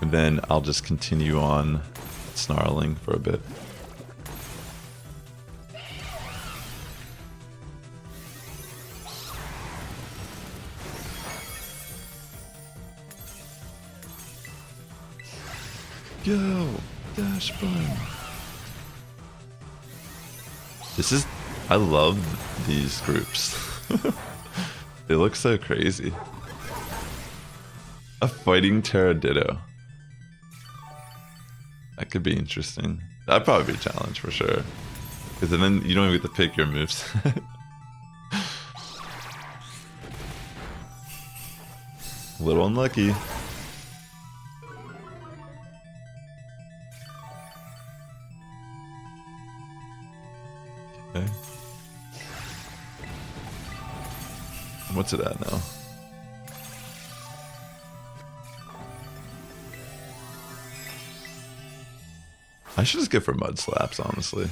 And then I'll just continue on snarling for a bit. Go! Dash button! This is... I love these groups. They look so crazy. A fighting Tera Ditto. That could be interesting. That'd probably be a challenge for sure. Because then you don't even get to pick your moves. A little unlucky. Okay. What's it at now? I should just go for mud slaps, honestly.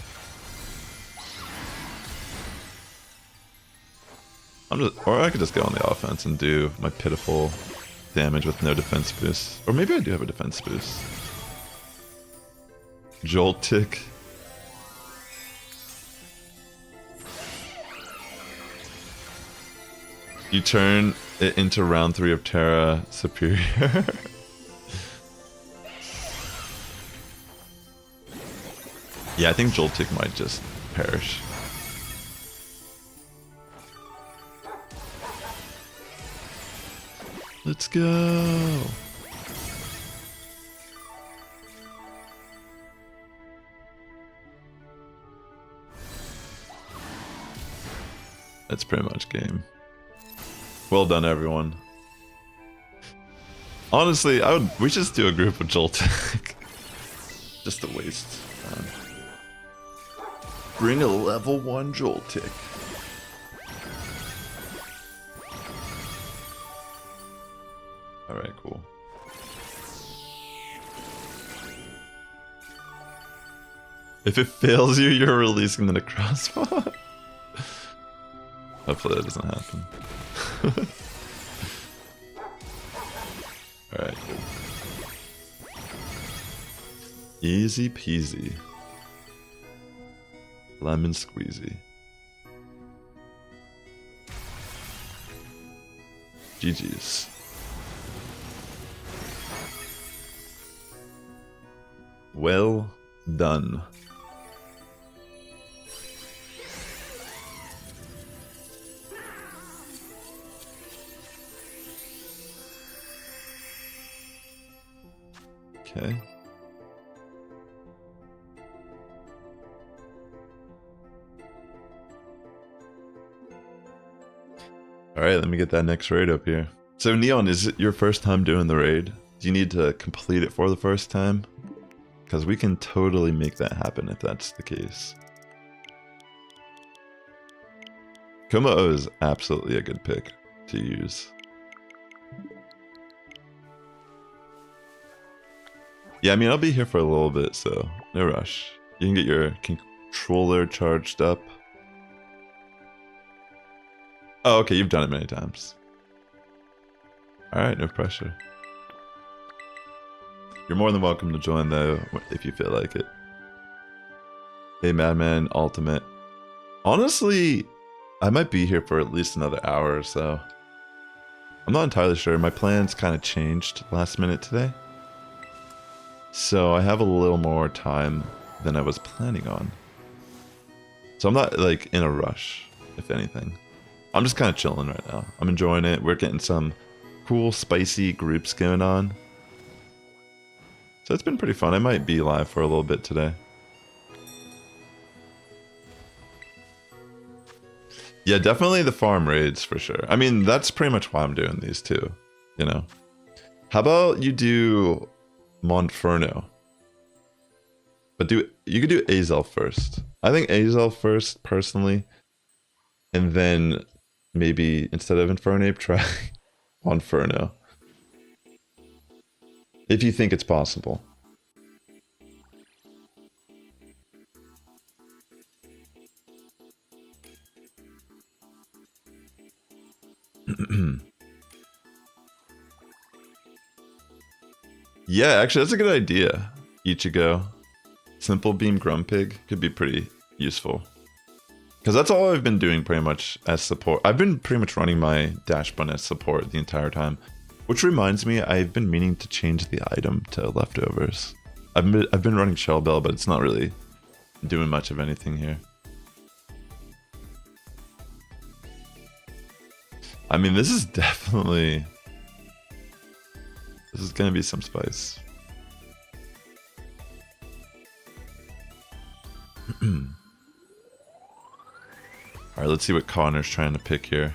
Or I could just go on the offense and do my pitiful damage with no defense boost. Or maybe I do have a defense boost. Joltik. You turn it into round 3 of Tera Superior. Yeah, I think Joltik might just perish. Let's go! That's pretty much game. Well done, everyone. Honestly, we should just do a group of Joltik. Just a waste of time. Bring a level 1 Joltik. Alright, cool. If it fails you, you're releasing the Necrozma. Hopefully that doesn't happen. Alright, good. Easy peasy. Lemon squeezy. GG's. Well done. Okay. Alright, let me get that next raid up here. So Neon, is it your first time doing the raid? Do you need to complete it for the first time? Because we can totally make that happen if that's the case. Kuma-O is absolutely a good pick to use. Yeah, I mean, I'll be here for a little bit, so no rush. You can get your controller charged up. Oh, okay, you've done it many times. Alright, no pressure. You're more than welcome to join, though, if you feel like it. Hey, Madman Ultimate. Honestly, I might be here for at least another hour or so. I'm not entirely sure. My plans kind of changed last minute today. So I have a little more time than I was planning on. So I'm not, like, in a rush, if anything. I'm just kind of chilling right now. I'm enjoying it. We're getting some cool, spicy groups going on. So it's been pretty fun. I might be live for a little bit today. Yeah, definitely the farm raids for sure. I mean, that's pretty much why I'm doing these too, you know. How about you do Monferno? But you could do Azel first. I think Azel first, personally. And then maybe instead of Infernape, try Monferno. If you think it's possible. Yeah, actually, that's a good idea. Ichigo. Simple Beam Grumpig could be pretty useful. Because that's all I've been doing pretty much as support. I've been pretty much running my Dash Bun as support the entire time. Which reminds me, I've been meaning to change the item to leftovers. I've been running Shell Bell, but it's not really doing much of anything here. I mean, this is definitely... This is gonna be some spice. Alright, let's see what Connor's trying to pick here.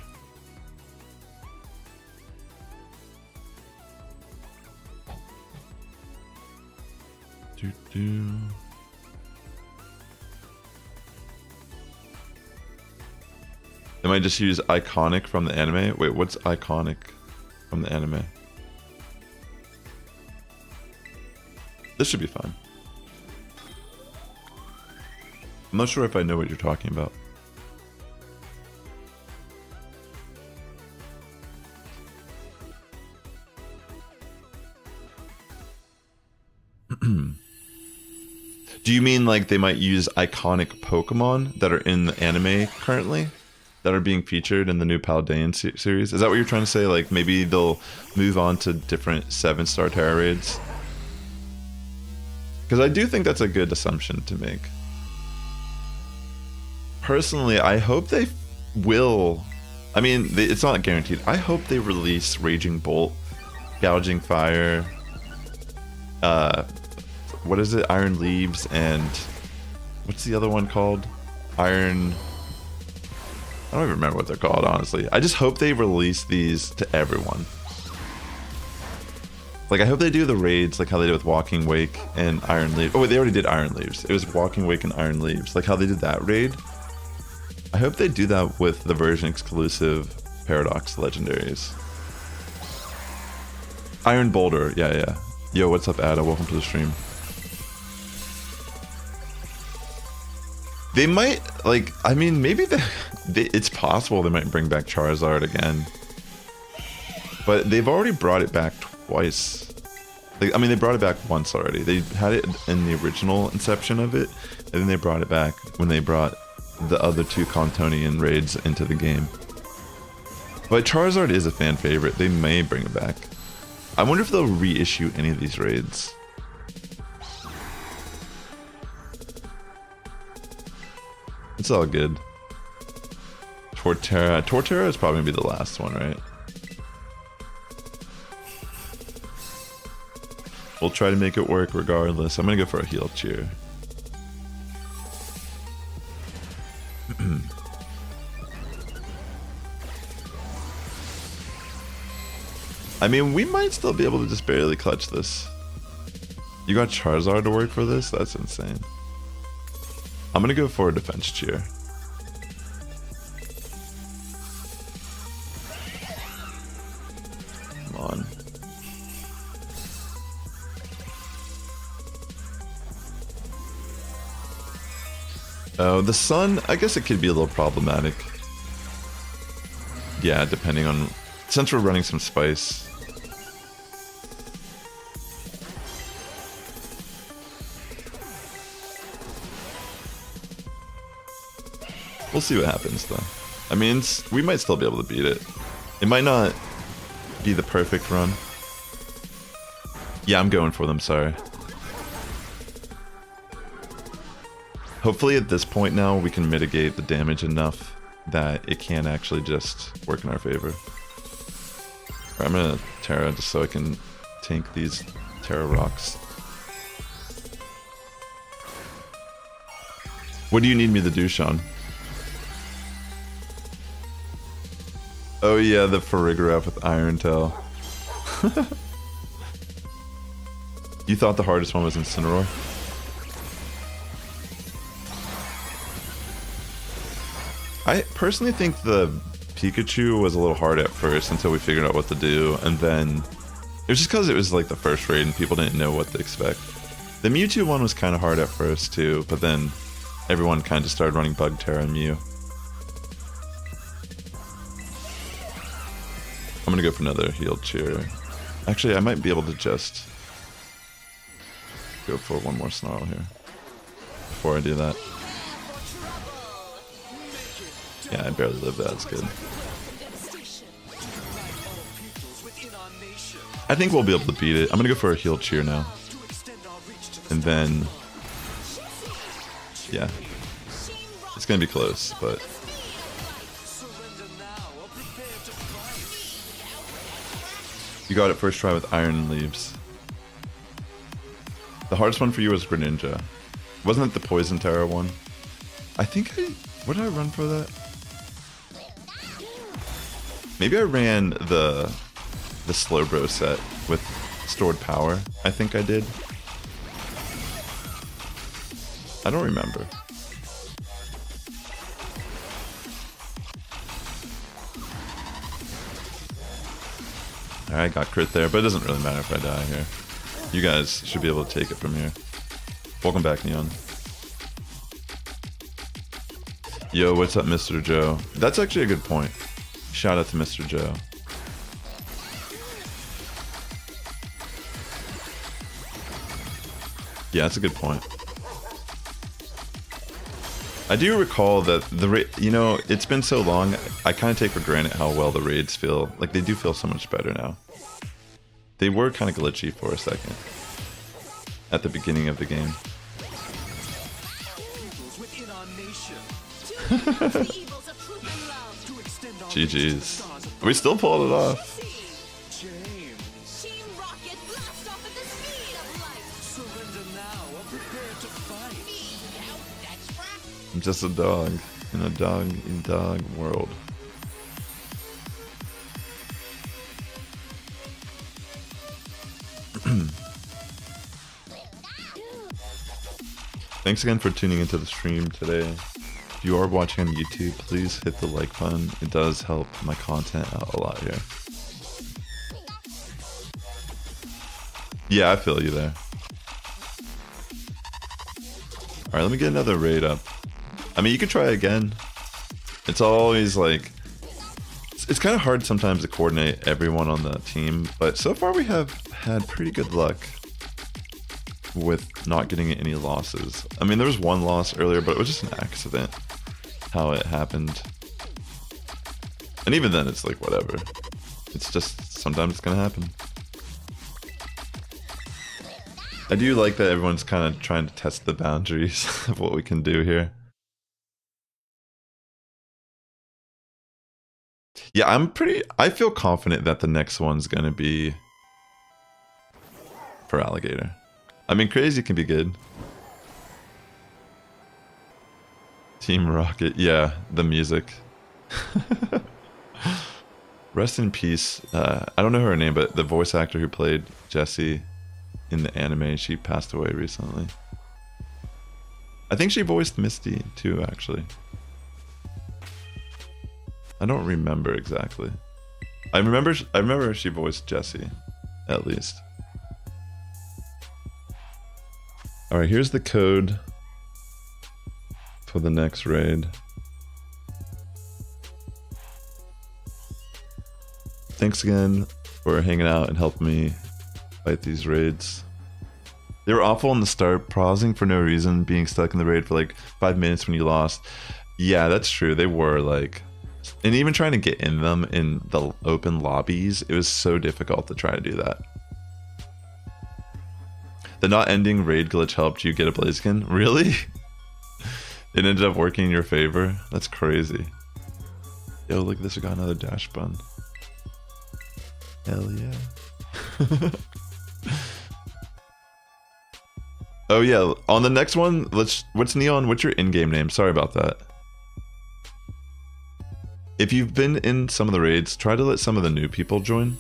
They might just use Iconic from the anime. Wait, what's Iconic from the anime? This should be fine. I'm not sure if I know what you're talking about. Do you mean like they might use iconic Pokemon that are in the anime currently? That are being featured in the new Paldean series? Is that what you're trying to say? Like maybe they'll move on to different 7-star Tera raids? Because I do think that's a good assumption to make. Personally, I hope they will... I mean, it's not guaranteed. I hope they release Raging Bolt, Gouging Fire, what is it? Iron Leaves, and... What's the other one called? Iron... I don't even remember what they're called, honestly. I just hope they release these to everyone. Like, I hope they do the raids like how they did with Walking Wake and Iron Leaves. Oh, wait, they already did Iron Leaves. It was Walking Wake and Iron Leaves. Like how they did that raid. I hope they do that with the version exclusive Paradox Legendaries. Iron Boulder. Yeah. Yo, what's up, Ada? Welcome to the stream. They might, like, I mean, maybe it's possible they might bring back Charizard again. But they've already brought it back twice. Like, I mean, they brought it back once already. They had it in the original inception of it, and then they brought it back when they brought the other two Contonian raids into the game. But Charizard is a fan favorite. They may bring it back. I wonder if they'll reissue any of these raids. It's all good. Torterra. Torterra is probably gonna be the last one, right? We'll try to make it work regardless. I'm gonna go for a heal cheer. I mean, we might still be able to just barely clutch this. You got Charizard to work for this? That's insane. I'm gonna go for a defense cheer. Come on. Oh, the sun, I guess it could be a little problematic. Yeah, depending on... Since we're running some spice. We'll see what happens though. I mean, we might still be able to beat it. It might not be the perfect run. Yeah, I'm going for them, sorry. Hopefully at this point now we can mitigate the damage enough that it can actually just work in our favor. I'm gonna Tera just so I can tank these Tera rocks. What do you need me to do, Sean? Oh yeah, the Farigiraf with Iron Tail. You thought the hardest one was Incineroar? I personally think the Pikachu was a little hard at first until we figured out what to do, and then it was just because it was like the first raid and people didn't know what to expect. The Mewtwo one was kind of hard at first too, but then everyone kind of started running Bug Terra and Mew. I'm gonna go for another heal cheer. Actually, I might be able to just go for one more Snarl here before I do that. Yeah, I barely lived that. That's good. I think we'll be able to beat it. I'm gonna go for a heal cheer now. And then... yeah. It's gonna be close, but... You got it first try with Iron Leaves. The hardest one for you was Greninja. Wasn't it the Poison Terra one? I think I... what did I run for that? Maybe I ran the Slowbro set with stored power. I think I did. I don't remember. Alright, got crit there, but it doesn't really matter if I die here. You guys should be able to take it from here. Welcome back, Neon. Yo, what's up, Mr. Joe? That's actually a good point. Shout out to Mr. Joe. Yeah, that's a good point. I do recall that you know, it's been so long, I kind of take for granted how well the raids feel. Like, they do feel so much better now. They were kind of glitchy for a second at the beginning of the game. GG's. We still pulled it off. I'm just a dog in a dog world. Thanks again for tuning into the stream today. If you are watching on YouTube, please hit the like button. It does help my content out a lot here. Yeah, I feel you there. Alright, let me get another raid up. I mean, you could try again. It's always like... It's kind of hard sometimes to coordinate everyone on the team, but so far we have had pretty good luck with not getting any losses. I mean, there was one loss earlier, but it was just an accident how it happened. And even then, it's like, whatever. It's just, sometimes it's gonna happen. I do like that everyone's kind of trying to test the boundaries of what we can do here. Yeah, I feel confident that the next one's gonna be for alligator. I mean, crazy can be good. Team Rocket, yeah, the music. Rest in peace. I don't know her name, but the voice actor who played Jessie in the anime, she passed away recently. I think she voiced Misty too, actually. I don't remember exactly. I remember she voiced Jessie, at least. All right, here's the code for the next raid. Thanks again for hanging out and helping me fight these raids. They were awful in the start, pausing for no reason, being stuck in the raid for like 5 minutes when you lost. Yeah, that's true. They were like, and even trying to get in them in the open lobbies, it was so difficult to try to do that. The not ending raid glitch helped you get a Blaziken? Really? It ended up working in your favor? That's crazy. Yo, look at this, we got another dash bun. Hell yeah. Oh yeah, on the next one, what's Neon? What's your in-game name? Sorry about that. If you've been in some of the raids, try to let some of the new people join.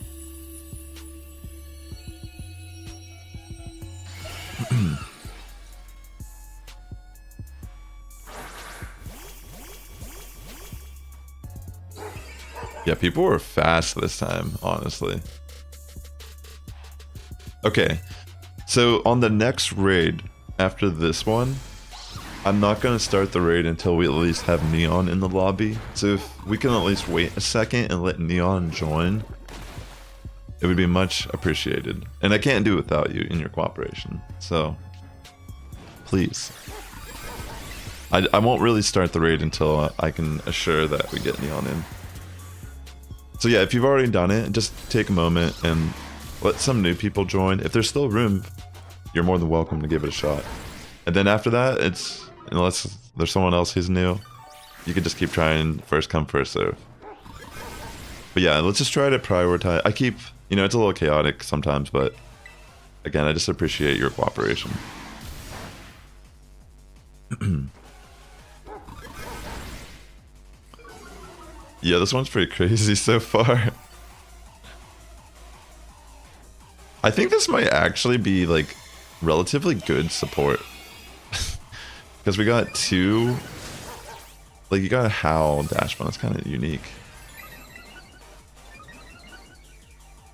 Yeah, people were fast this time, honestly. Okay, so on the next raid, after this one, I'm not going to start the raid until we at least have Neon in the lobby. So if we can at least wait a second and let Neon join, it would be much appreciated. And I can't do it without you in your cooperation. So, please. I won't really start the raid until I can assure that we get Neon in. So yeah, if you've already done it, just take a moment and let some new people join. If there's still room, you're more than welcome to give it a shot. And then after that, unless there's someone else who's new, you can just keep trying, first come, first serve. But yeah, let's just try to prioritize. It's a little chaotic sometimes, but again, I just appreciate your cooperation. Yeah, this one's pretty crazy so far. I think this might actually be like relatively good support. Because we got two, like you got a Howl Dash Bun, that's kind of unique.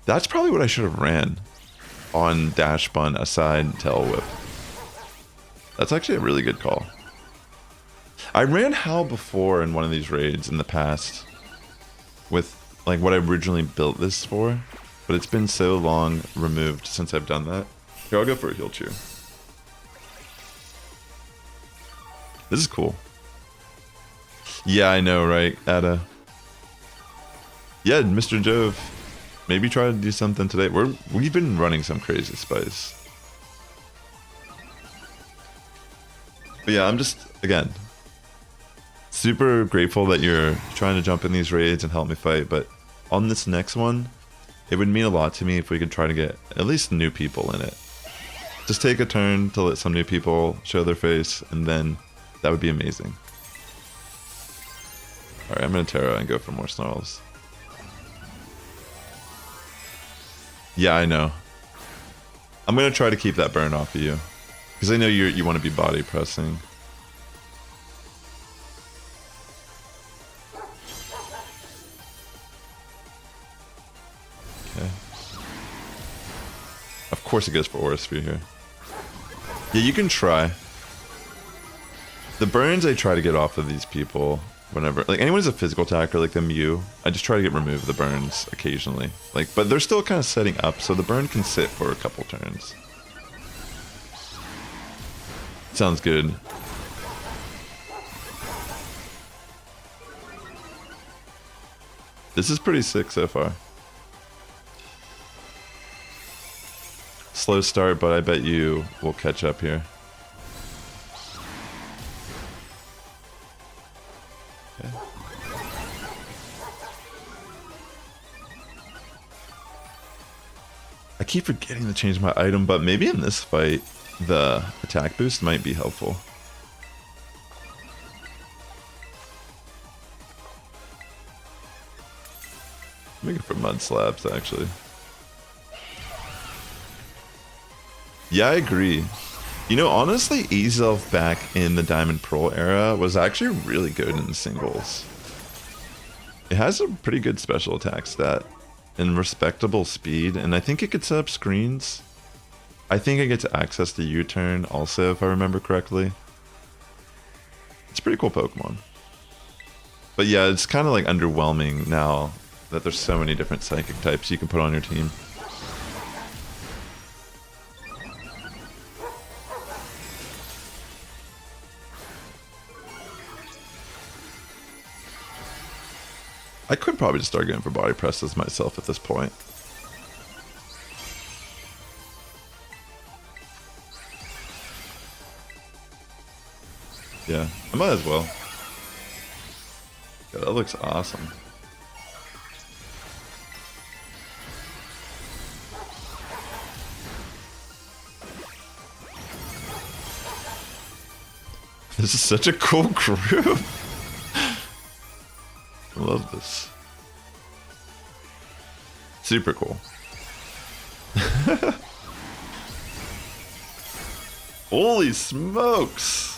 That's probably what I should have ran on Dash Bun aside Tail Whip. That's actually a really good call. I ran Howl before in one of these raids in the past with like what I originally built this for, but it's been so long removed since I've done that. Here, I'll go for a Heal Chew. This is cool. Yeah, I know, right, Ada? Yeah, Mr. Jove. Maybe try to do something today. We've been running some crazy spice. But yeah, I'm just, again, super grateful that you're trying to jump in these raids and help me fight, but on this next one, it would mean a lot to me if we could try to get at least new people in it. Just take a turn to let some new people show their face, and then that would be amazing. Alright, I'm gonna Tera and go for more snarls. Yeah, I know. I'm gonna try to keep that burn off of you, because I know you want to be body pressing. Okay. Of course it goes for Aura Sphere here. Yeah, you can try. The burns I try to get off of these people whenever, like anyone who's a physical attacker like the Mew, I just try to get removed the burns occasionally. Like, but they're still kind of setting up, so the burn can sit for a couple turns. Sounds good. This is pretty sick so far. Slow start, but I bet you will catch up here. Okay. keep forgetting to change my item, but maybe in this fight, the attack boost might be helpful. Make it for mud slabs, actually. Yeah, I agree. You know, honestly, Azelf back in the Diamond Pearl era was actually really good in singles. It has a pretty good special attack stat and respectable speed, and I think it could set up screens. I think it gets access to U-turn also, if I remember correctly. It's a pretty cool Pokemon. But yeah, it's kind of like underwhelming now that there's so many different psychic types you can put on your team. I could probably just start going for body presses myself at this point. Yeah, I might as well. Yeah, that looks awesome. This is such a cool group. I love this. Super cool. Holy smokes!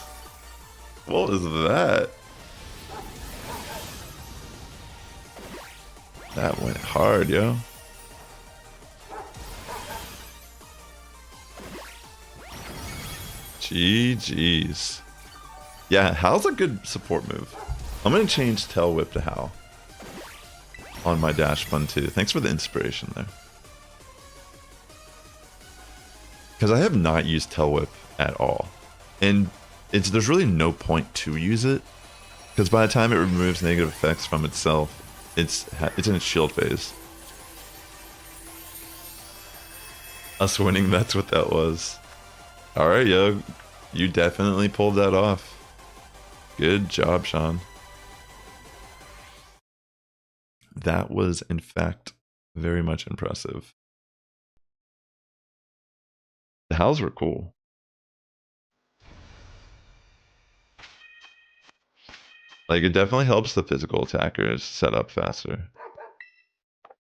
What is that? That went hard, yo. GG's. Yeah, Howl's a good support move. I'm gonna change Tail Whip to Howl on my Dash Fun too. Thanks for the inspiration there. Because I have not used Tail Whip at all. And there's really no point to use it. Because by the time it removes negative effects from itself, it's in its shield phase. Us winning, that's what that was. Alright, yo. You definitely pulled that off. Good job, Sean. That was, in fact, very much impressive. The Howls were cool. Like, it definitely helps the physical attackers set up faster.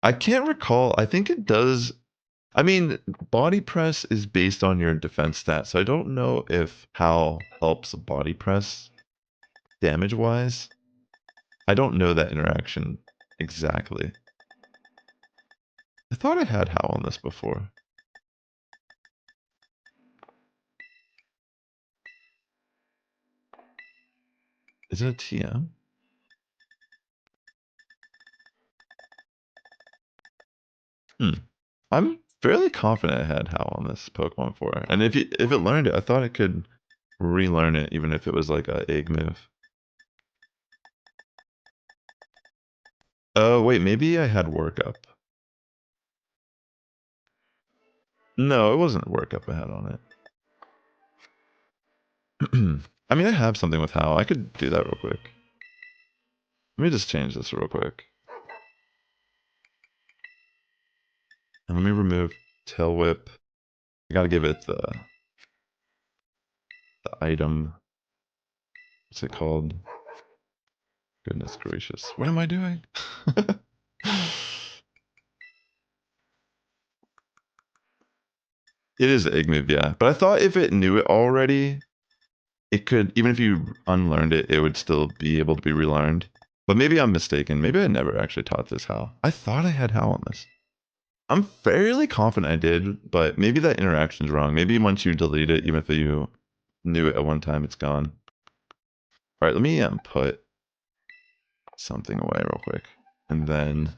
I can't recall. I think it does. I mean, body press is based on your defense stat, so I don't know if Howl helps body press damage-wise. I don't know that interaction exactly. I thought I had Howl on this before. Is it a TM? I'm fairly confident I had Howl on this Pokemon before. And if it learned it, I thought it could relearn it even if it was like a egg move. Oh, wait, maybe I had Workup. No, it wasn't Workup I had on it. I mean, I have something with Howl. I could do that real quick. Let me just change this real quick. And let me remove Tail Whip. I gotta give it the item. What's it called? Goodness gracious. What am I doing? It is egg move, yeah. But I thought if it knew it already, it could, even if you unlearned it, it would still be able to be relearned. But maybe I'm mistaken. Maybe I never actually taught this Howl. I thought I had Howl on this. I'm fairly confident I did, but maybe that interaction's wrong. Maybe once you delete it, even if you knew it at one time, it's gone. All right, let me put something away real quick. And then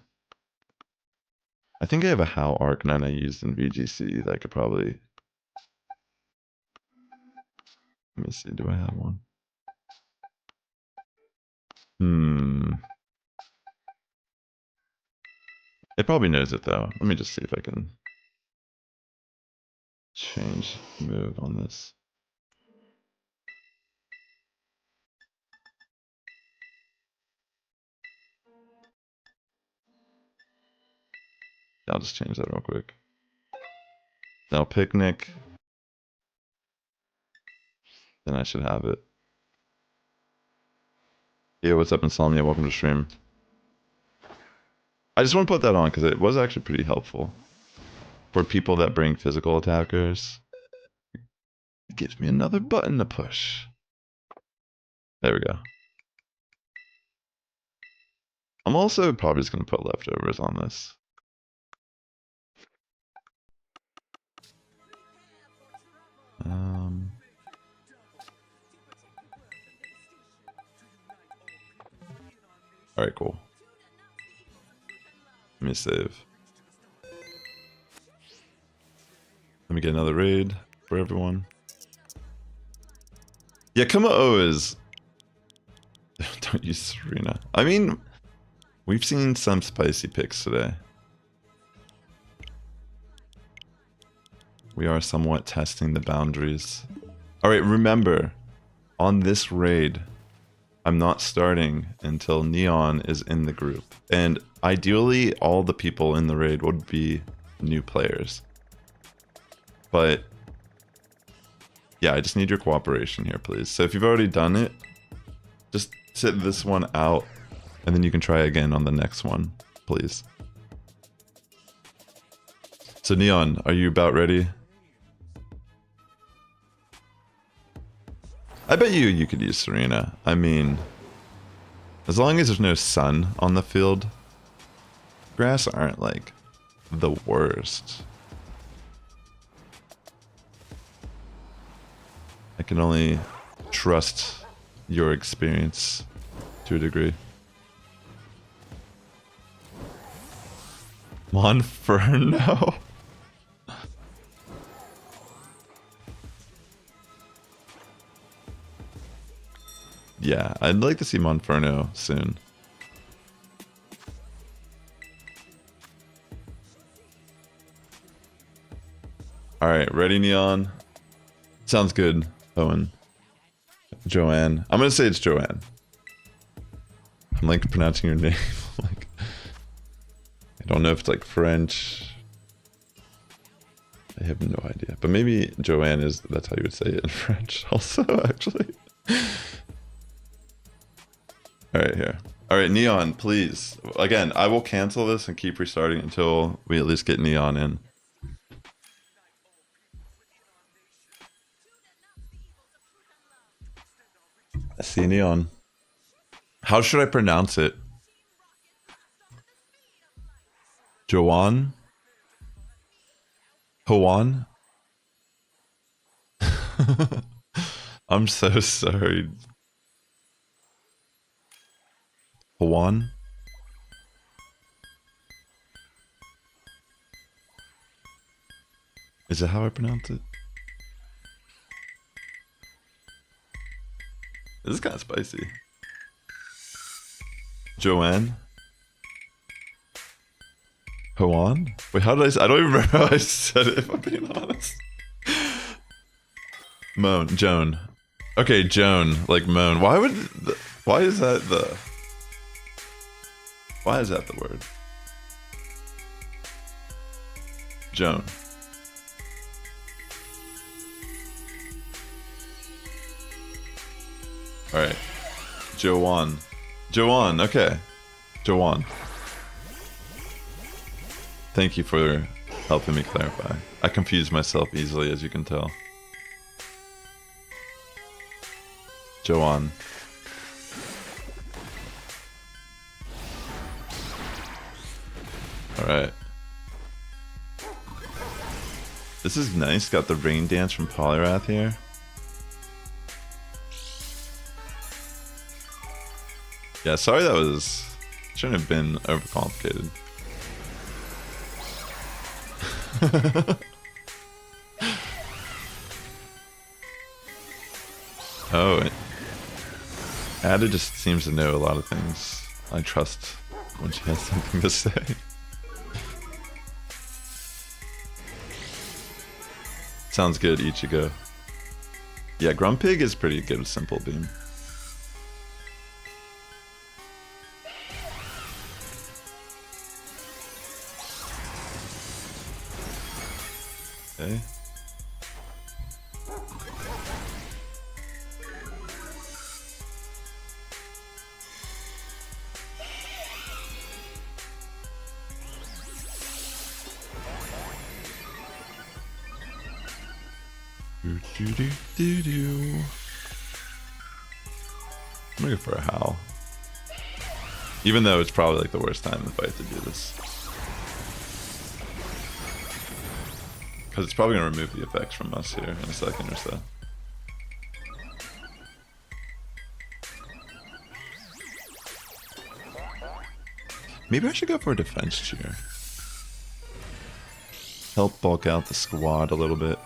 I think I have a Howl Arcanine I used in VGC that I could probably... Let me see, do I have one? It probably knows it though. Let me just see if I can change move on this. I'll just change that real quick. Now picnic. Then I should have it. Yeah, what's up, Insomnia? Welcome to stream. I just want to put that on because it was actually pretty helpful. For people that bring physical attackers. It gives me another button to push. There we go. I'm also probably just going to put leftovers on this. Alright, cool. Let me save. Let me get another raid for everyone. Yeah, Kuma-O is... Don't use Serena. I mean, we've seen some spicy picks today. We are somewhat testing the boundaries. Alright, remember, on this raid, I'm not starting until Neon is in the group. And ideally, all the people in the raid would be new players. But yeah, I just need your cooperation here, please. So if you've already done it, just sit this one out, and then you can try again on the next one, please. So Neon, are you about ready? I bet you could use Serena. I mean, as long as there's no sun on the field, grass aren't like the worst. I can only trust your experience to a degree. Monferno? Yeah, I'd like to see Monferno soon. Alright, ready, Neon? Sounds good, Owen. Joanne. I'm gonna say it's Joanne. I'm like pronouncing your name. Like, I don't know if it's like French. I have no idea. But maybe Joanne is, that's how you would say it in French also, actually. Alright, here. Alright, Neon, please. Again, I will cancel this and keep restarting until we at least get Neon in. I see Neon. How should I pronounce it? Joanne? Hoan? I'm so sorry. Hoan? Is it how I pronounce it? This is kind of spicy. Joanne? Hoan? Wait, how did I say? I don't even remember how I said it, if I'm being honest. Moan. Joan. Okay, Joan. Like moan. Why would... Why is that the... Why is that the word? Joan. Alright. Joanne. Joanne, okay. Joanne. Thank you for helping me clarify. I confuse myself easily, as you can tell. Joanne. Alright. This is nice, got the rain dance from Poliwrath here. Yeah, sorry that was... Shouldn't have been overcomplicated. Oh, Ada just seems to know a lot of things. I trust when she has something to say. Sounds good, Ichigo. Yeah, Grumpig is pretty good with Simple Beam. Okay. I'm gonna go for a howl. Even though it's probably like the worst time in the fight to do this. Because it's probably gonna remove the effects from us here in a second or so. Maybe I should go for a defense cheer. Help bulk out the squad a little bit.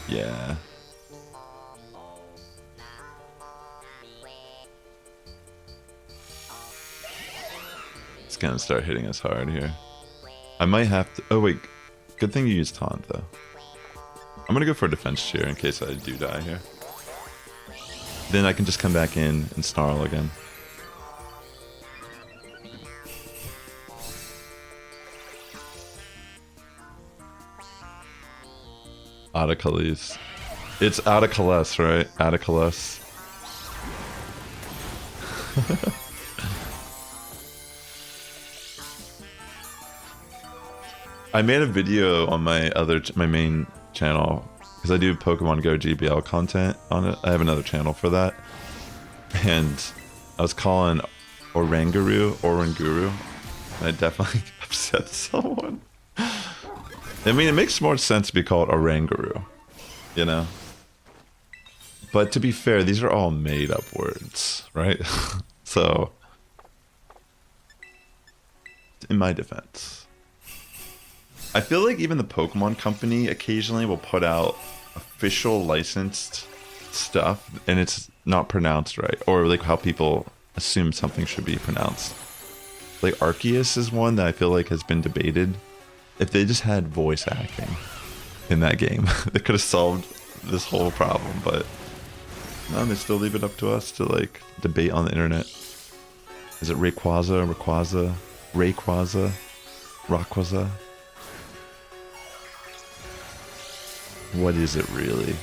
Yeah. It's gonna start hitting us hard here. I might have to... Oh wait, good thing you used taunt though. I'm gonna go for a defense cheer in case I do die here. Then I can just come back in and snarl again. Autocalis. It's Autocalis, right? Autocalis. I made a video on my main channel because I do Pokemon Go GBL content on it. I have another channel for that, and I was calling Oranguru. And I definitely upset someone. I mean, it makes more sense to be called Oranguru, you know? But to be fair, these are all made up words, right? So, in my defense, I feel like even the Pokemon Company occasionally will put out official licensed stuff and it's not pronounced right, or like how people assume something should be pronounced. Like Arceus is one that I feel like has been debated. If they just had voice acting in that game, they could have solved this whole problem, but no, they still leave it up to us to like debate on the internet. Is it Rayquaza, Rayquaza? What is it really?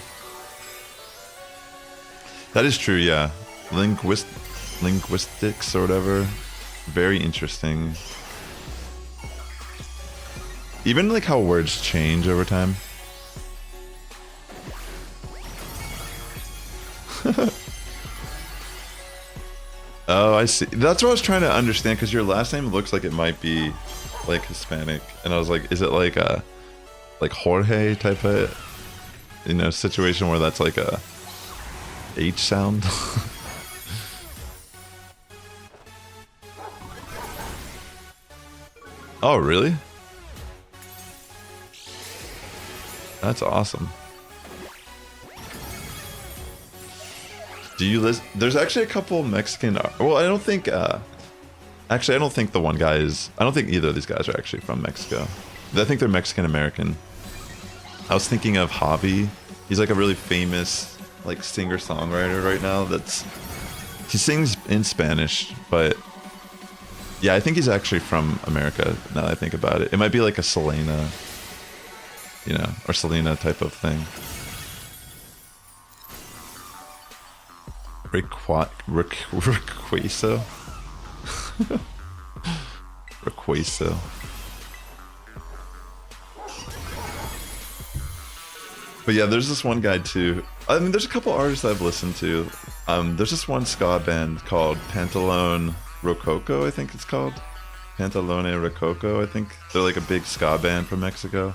That is true, yeah. Linguistics or whatever. Very interesting. Even like how words change over time. Oh, I see. That's what I was trying to understand, because your last name looks like it might be like Hispanic, and I was like, is it like a like Jorge type of, you know, situation where that's like a H sound? Oh, really? That's awesome. Do you listen? There's actually a couple Mexican. Well, I don't think. Actually, I don't think the one guy is. I don't think either of these guys are actually from Mexico. I think they're Mexican American. I was thinking of Javi. He's like a really famous like singer-songwriter right now. He sings in Spanish, but yeah, I think he's actually from America. Now that I think about it, it might be like a Selena, you know, or Selena type of thing. Rayquaza. Rayquaza. But yeah, there's this one guy too. I mean, there's a couple artists I've listened to. There's this one ska band called Pantalone Rococo, I think it's called. Pantalone Rococo, I think. They're like a big ska band from Mexico.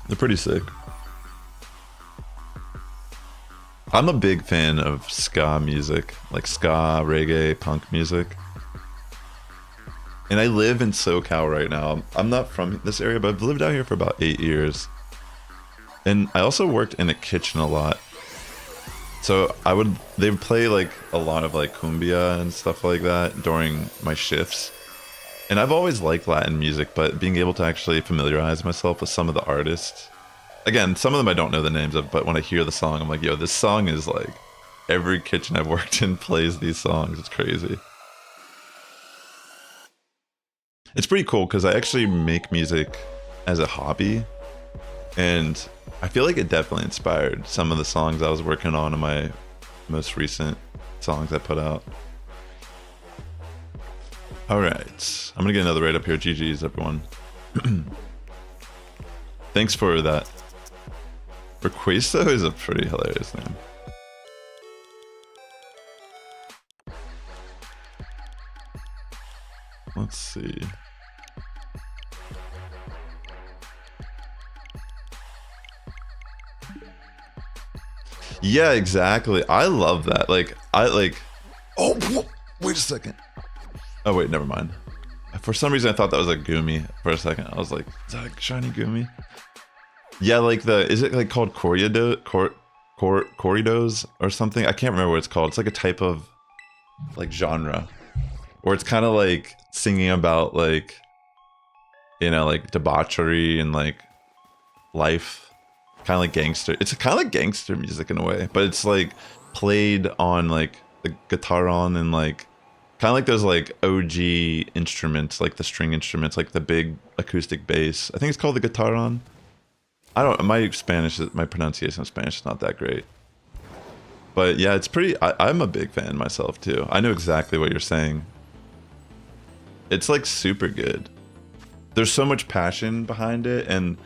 They're pretty sick. I'm a big fan of ska music, like ska, reggae, punk music. And I live in SoCal right now. I'm not from this area, but I've lived out here for about 8 years. And I also worked in a kitchen a lot. So they would play like a lot of like cumbia and stuff like that during my shifts. And I've always liked Latin music, but being able to actually familiarize myself with some of the artists. Again, some of them I don't know the names of, but when I hear the song, I'm like, yo, this song is like, every kitchen I've worked in plays these songs. It's crazy. It's pretty cool because I actually make music as a hobby, and I feel like it definitely inspired some of the songs I was working on in my most recent songs I put out. Alright. I'm gonna get another raid up here. GG's, everyone. Thanks for that. Requisto is a pretty hilarious name. Let's see. Yeah, exactly. I love that. Like, oh, wait a second. Oh, wait, never mind. For some reason, I thought that was a Gumi for a second. I was like, is that a shiny Gumi? Yeah, like is it like called Corridos or something? I can't remember what it's called. It's like a type of like genre where it's kind of like singing about like, you know, like debauchery and like life, kind of like gangster. It's kind of like gangster music in a way, but it's like played on like the guitaron and like kind of like those like OG instruments, like the string instruments, like the big acoustic bass. I think it's called the guitaron. I don't. My pronunciation of Spanish is not that great. But yeah, it's pretty. I'm a big fan myself too. I know exactly what you're saying. It's like super good. There's so much passion behind it and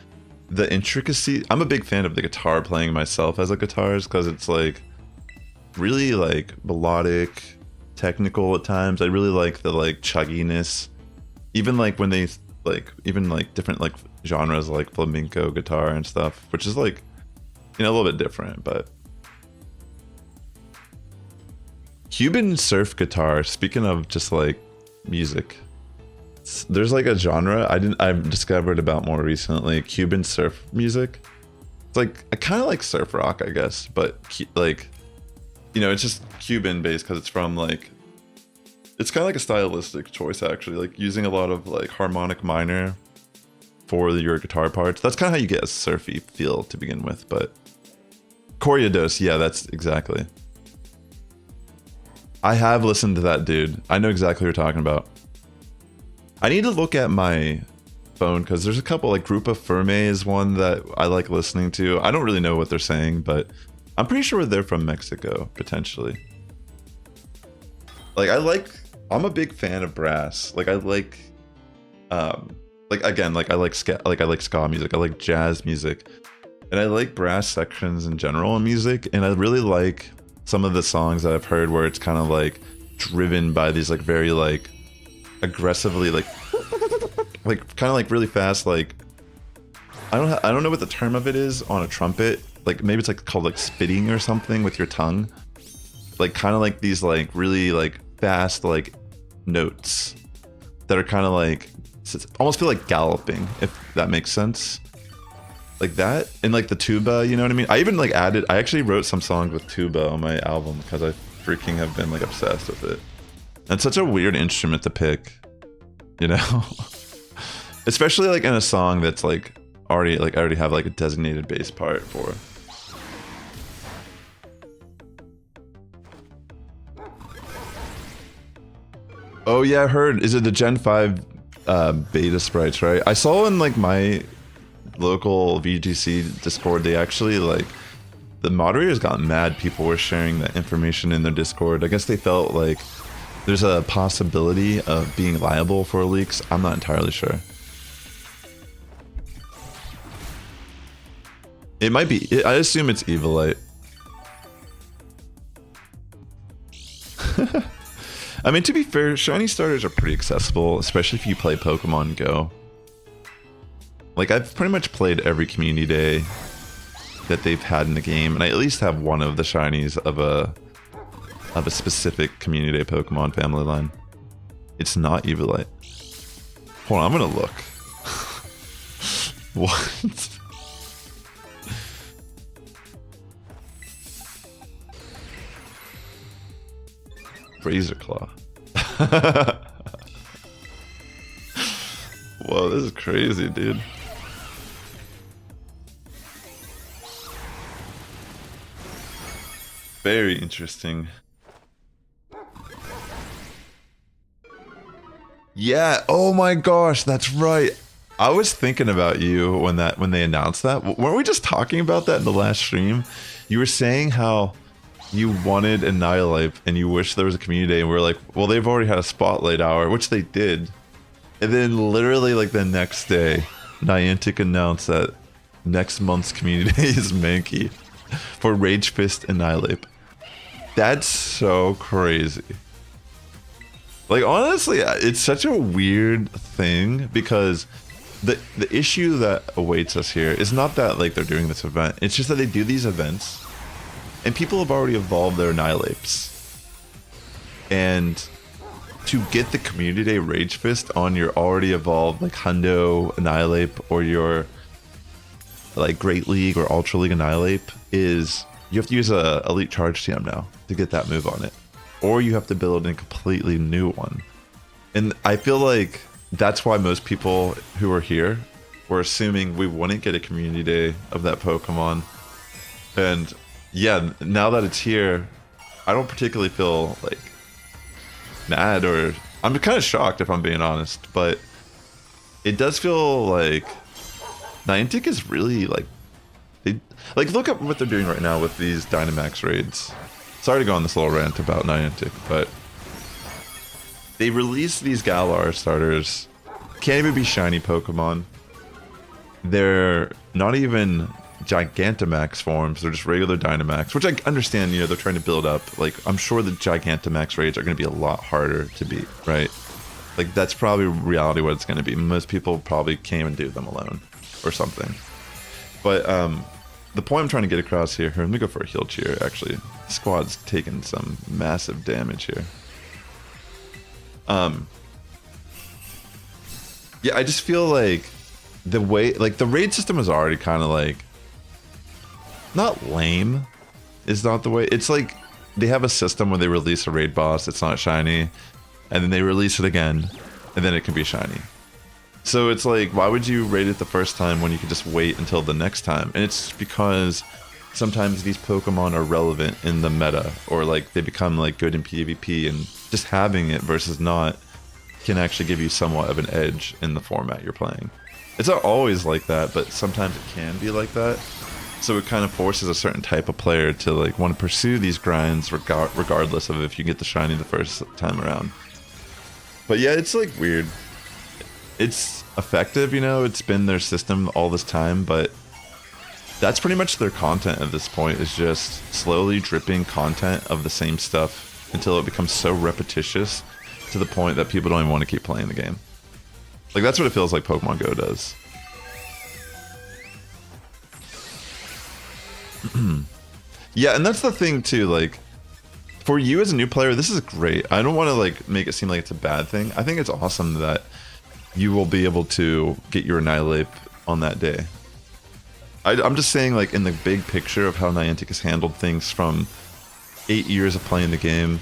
the intricacy. I'm a big fan of the guitar playing myself as a guitarist because it's like really like melodic, technical at times. I really like the like chugginess. Even like when they even like different like genres like flamenco guitar and stuff, which is like, you know, a little bit different, but Cuban surf guitar, speaking of just like music, there's like a genre I've discovered about more recently, Cuban surf music. It's like I kind of like surf rock, I guess, but like, you know, it's just Cuban based because it's from like, it's kind of like a stylistic choice actually, like using a lot of like harmonic minor for your guitar parts. That's kind of how you get a surfy feel to begin with, but Corridos, yeah, that's exactly. I have listened to that, dude. I know exactly what you're talking about. I need to look at my phone because there's a couple, like Grupo Firme is one that I like listening to. I don't really know what they're saying, but I'm pretty sure they're from Mexico, potentially. Like I'm a big fan of brass. Like I like again, like I like ska music. I like jazz music, and I like brass sections in general in music. And I really like some of the songs that I've heard where it's kind of like driven by these like very like aggressively like kind of like really fast like I don't know what the term of it is on a trumpet. Like maybe it's like called like spitting or something with your tongue. Like kind of like these like really like fast like notes that are kind of like almost feel like galloping, if that makes sense, like that. And like the tuba, you know what I mean? I even like I actually wrote some songs with tuba on my album because I freaking have been like obsessed with it. And it's such a weird instrument to pick, you know. Especially like in a song that's like I already have like a designated bass part for. Oh yeah, I heard. Is it the Gen 5 beta sprites, right? I saw in like my local VGC Discord, they actually like, the moderators got mad. People were sharing that information in their Discord. I guess they felt like there's a possibility of being liable for leaks. I'm not entirely sure. It might be. I assume it's Evilite. I mean, to be fair, shiny starters are pretty accessible, especially if you play Pokemon Go. Like, I've pretty much played every community day that they've had in the game, and I at least have one of the shinies of a specific community day Pokemon family line. It's not Evilite. Hold on, I'm gonna look. What? Razor Claw. Whoa, this is crazy, dude. Very interesting. Yeah, oh my gosh, that's right. I was thinking about you when they announced that. Weren't we just talking about that in the last stream? You were saying how you wanted Annihilate and you wish there was a community day, and we're like, well, they've already had a spotlight hour, which they did. And then literally like the next day, Niantic announced that next month's community day is Mankey for Rage Fist Annihilate. That's so crazy. Like, honestly, it's such a weird thing, because the issue that awaits us here is not that like they're doing this event. It's just that they do these events and people have already evolved their Annihilapes. And to get the community day Rage Fist on your already evolved like Hundo Annihilate or your like Great League or Ultra League Annihilate is you have to use a Elite Charge TM now to get that move on it. Or you have to build a completely new one. And I feel like that's why most people who are here were assuming we wouldn't get a community day of that Pokemon. And yeah, now that it's here, I don't particularly feel like mad, or I'm kind of shocked if I'm being honest, but it does feel like Niantic is really like, they like look at what they're doing right now with these Dynamax raids. Sorry to go on this little rant about Niantic, but they released these Galar starters. Can't even be shiny Pokemon. They're not even Gigantamax forms. They're just regular Dynamax, which I understand, you know, they're trying to build up. Like, I'm sure the Gigantamax raids are going to be a lot harder to beat, right? Like, that's probably reality what it's going to be. Most people probably can't even do them alone or something. But, the point I'm trying to get across here, let me go for a heal cheer, actually. The squad's taking some massive damage here. Yeah, I just feel like the way, like, the raid system is already kind of like, not lame, is not the way. It's like, they have a system where they release a raid boss, it's not shiny, and then they release it again, and then it can be shiny. So it's like, why would you raid it the first time when you could just wait until the next time? And it's because sometimes these Pokemon are relevant in the meta, or like they become like good in PvP, and just having it versus not can actually give you somewhat of an edge in the format you're playing. It's not always like that, but sometimes it can be like that. So it kind of forces a certain type of player to like want to pursue these grinds regardless of if you get the shiny the first time around. But yeah, it's like weird. It's effective, you know, it's been their system all this time, but that's pretty much their content at this point, is just slowly dripping content of the same stuff until it becomes so repetitious to the point that people don't even want to keep playing the game. Like, that's what it feels like Pokemon Go does. Yeah, and that's the thing too, like, for you as a new player, this is great. I don't want to like make it seem like it's a bad thing. I think it's awesome that you will be able to get your Annihilate on that day. I'm just saying, like, in the big picture of how Niantic has handled things from 8 years of playing the game,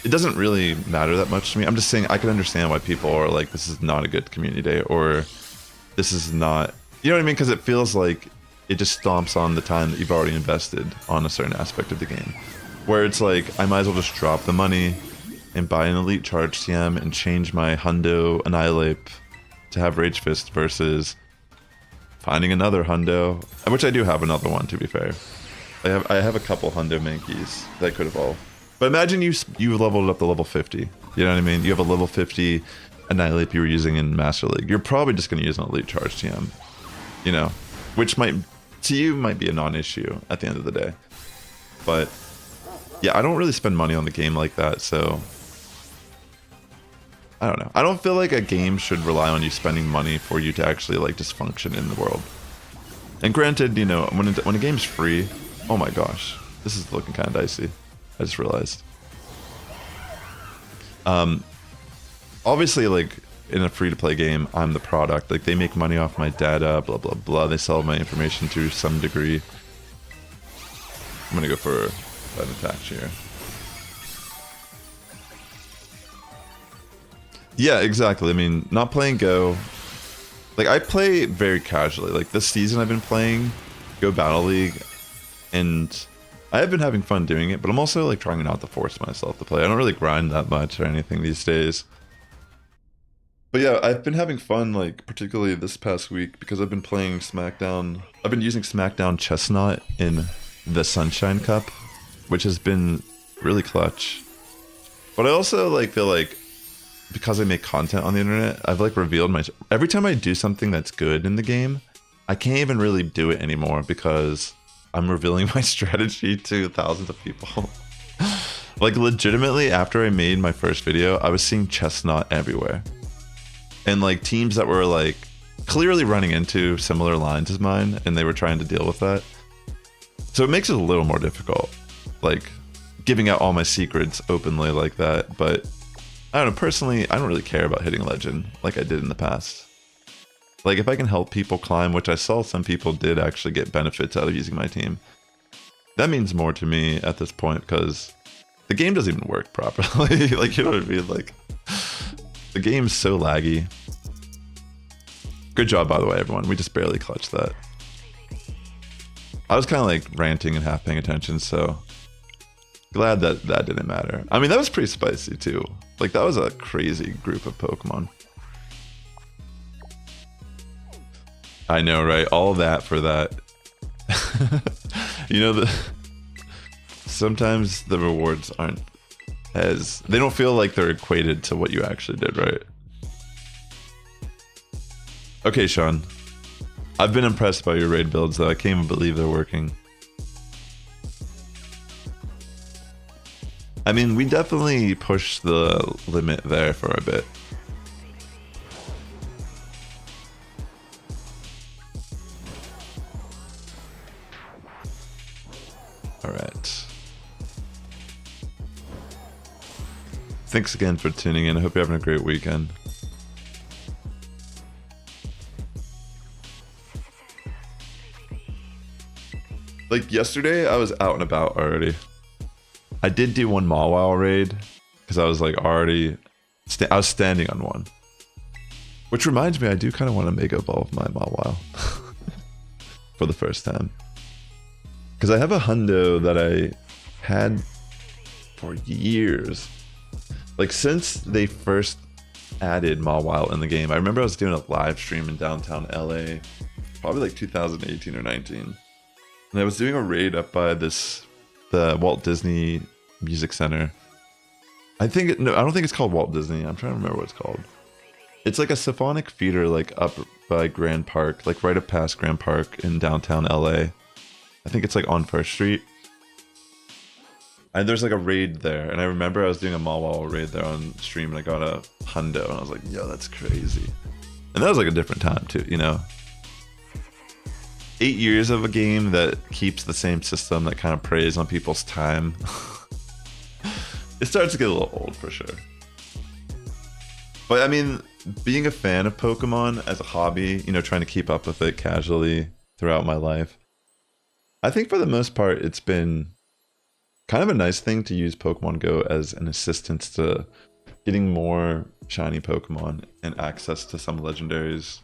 it doesn't really matter that much to me. I'm just saying I can understand why people are like, this is not a good community day, or this is not, you know what I mean? Because it feels like it just stomps on the time that you've already invested on a certain aspect of the game. Where it's like, I might as well just drop the money and buy an Elite Charge TM and change my Hundo Annihilate to have Rage Fist versus finding another Hundo, which I do have another one, to be fair. I have a couple Hundo Mankeys that could evolve. But imagine you leveled up to level 50. You know what I mean? You have a level 50 Annihilate you were using in Master League. You're probably just going to use an Elite Charge TM. You know? Which might, to you, might be a non-issue at the end of the day. But yeah, I don't really spend money on the game like that, so I don't know. I don't feel like a game should rely on you spending money for you to actually like just function in the world. And granted, you know, when a game's free, oh my gosh, this is looking kind of dicey. I just realized. Obviously, like in a free-to-play game, I'm the product. Like, they make money off my data, blah blah blah. They sell my information to some degree. I'm gonna go for an attack here. Yeah, exactly. I mean, not playing Go. Like, I play very casually. Like, this season I've been playing Go Battle League, and I have been having fun doing it, but I'm also, like, trying not to force myself to play. I don't really grind that much or anything these days. But yeah, I've been having fun, like, particularly this past week, because I've been playing SmackDown. I've been using SmackDown Chestnut in the Sunshine Cup. which has been really clutch. But I also like feel like because I make content on the internet, I've like revealed my... Every time I do something that's good in the game, I can't even really do it anymore because I'm revealing my strategy to thousands of people. Like legitimately, after I made my first video, I was seeing Chestnut everywhere. And like teams that were like clearly running into similar lines as mine, and they were trying to deal with that. So it makes it a little more difficult, like giving out all my secrets openly like that. But I don't know, personally, I don't really care about hitting legend like I did in the past. Like if I can help people climb, which I saw some people did actually get benefits out of using my team, that means more to me at this point because the game doesn't even work properly. Like, you know what I mean? Like, the game's so laggy. Good job, by the way, everyone. We just barely clutched that. I was kind of like ranting and half paying attention, so glad that that didn't matter. I mean, that was pretty spicy too. Like, that was a crazy group of Pokemon. I know, right? All that for that. You know, sometimes the rewards aren't as... They don't feel like they're equated to what you actually did, right? Okay, Sean. I've been impressed by your raid builds, though. I can't even believe they're working. I mean, we definitely pushed the limit there for a bit. Alright. Thanks again for tuning in. I hope you're having a great weekend. Like yesterday, I was out and about already. I did do one Mawile raid because I was like already... I was standing on one. Which reminds me, I do kind of want to Mega Evolve my Mawile. For the first time. Because I have a hundo that I had for years. Like since they first added Mawile in the game. I remember I was doing a live stream in downtown LA. Probably like 2018 or 19. And I was doing a raid up by the Walt Disney Music Center. I don't think it's called Walt Disney. I'm trying to remember what it's called. It's like a symphonic theater like up by Grand Park, like right up past Grand Park in downtown LA. I think it's like on First Street. And there's like a raid there. And I remember I was doing a Mawile raid there on stream and I got a hundo and I was like, yo, that's crazy. And that was like a different time too, you know? 8 years of a game that keeps the same system that kind of preys on people's time. It starts to get a little old for sure. But I mean, being a fan of Pokemon as a hobby, you know, trying to keep up with it casually throughout my life, I think for the most part, it's been kind of a nice thing to use Pokemon Go as an assistance to getting more shiny Pokemon and access to some legendaries.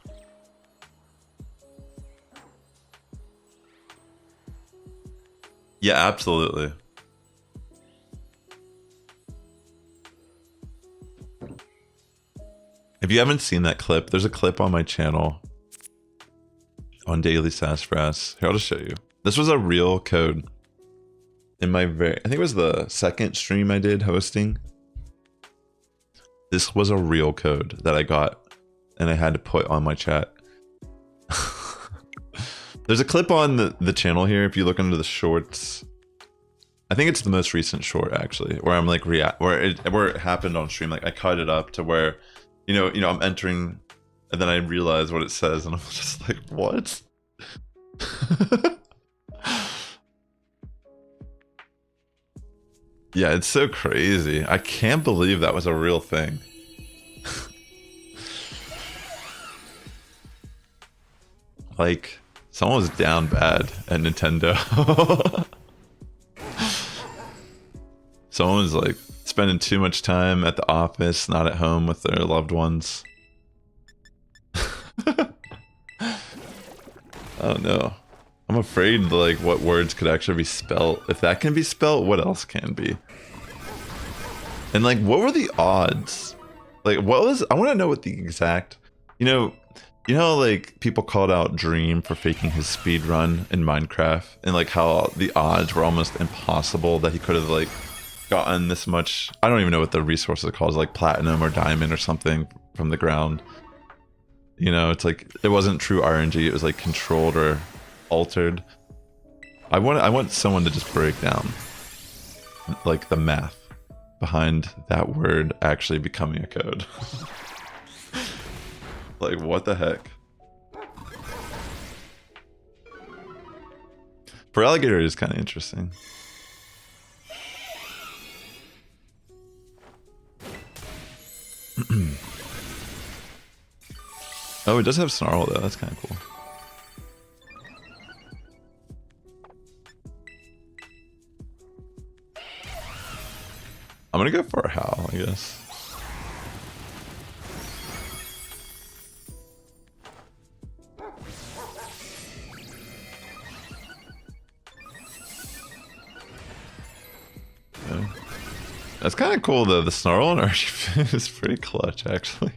Yeah, absolutely. If you haven't seen that clip, there's a clip on my channel on Daily Sassifrass. Here, I'll just show you. This was a real code in my I think it was the second stream I did hosting. This was a real code that I got and I had to put on my chat. There's a clip on the channel here. If you look under the shorts, I think it's the most recent short actually, where I'm like where it happened on stream. Like I cut it up to where, you know, I'm entering, and then I realize what it says, and I'm just like, what? Yeah, it's so crazy. I can't believe that was a real thing. Like, someone was down bad at Nintendo. Someone's like spending too much time at the office, not at home with their loved ones. I don't know. I'm afraid like what words could actually be spelt. If that can be spelt, what else can be? And like, what were the odds? Like, what was... I want to know what the exact... You know, You know, like, people called out Dream for faking his speed run in Minecraft, and like how the odds were almost impossible that he could have like gotten this much. I don't even know what the resource is called, like platinum or diamond or something from the ground. You know, it's like it wasn't true RNG. It was like controlled or altered. I want someone to just break down like the math behind that word actually becoming a code. Like, what the heck? For alligator, it is kind of interesting. Oh, it does have snarl though. That's kind of cool. I'm gonna go for a howl, I guess. Okay. That's kind of cool though. The snarl on Archie is pretty clutch, actually.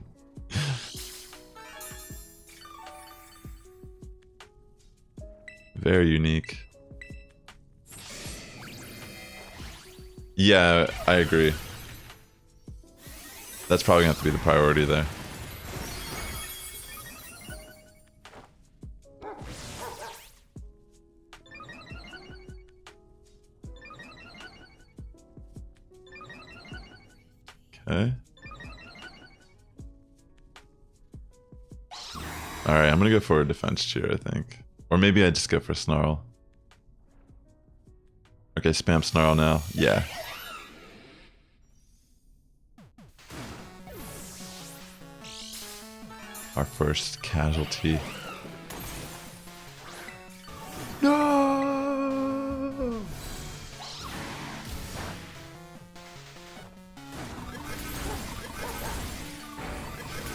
Very unique. Yeah, I agree. That's probably gonna have to be the priority there. Okay. Alright, I'm gonna go for a defense cheer, I think. Or maybe I just go for snarl. Okay, spam snarl now. Yeah. Our first casualty. No!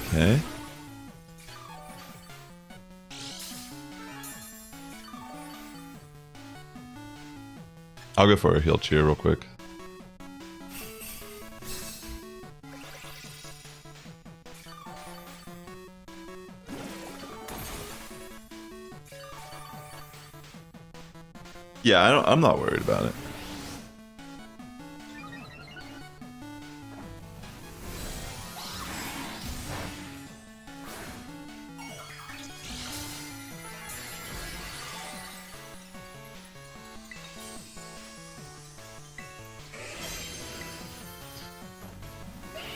Okay. I'll go for a heal cheer real quick. Yeah, I'm not worried about it.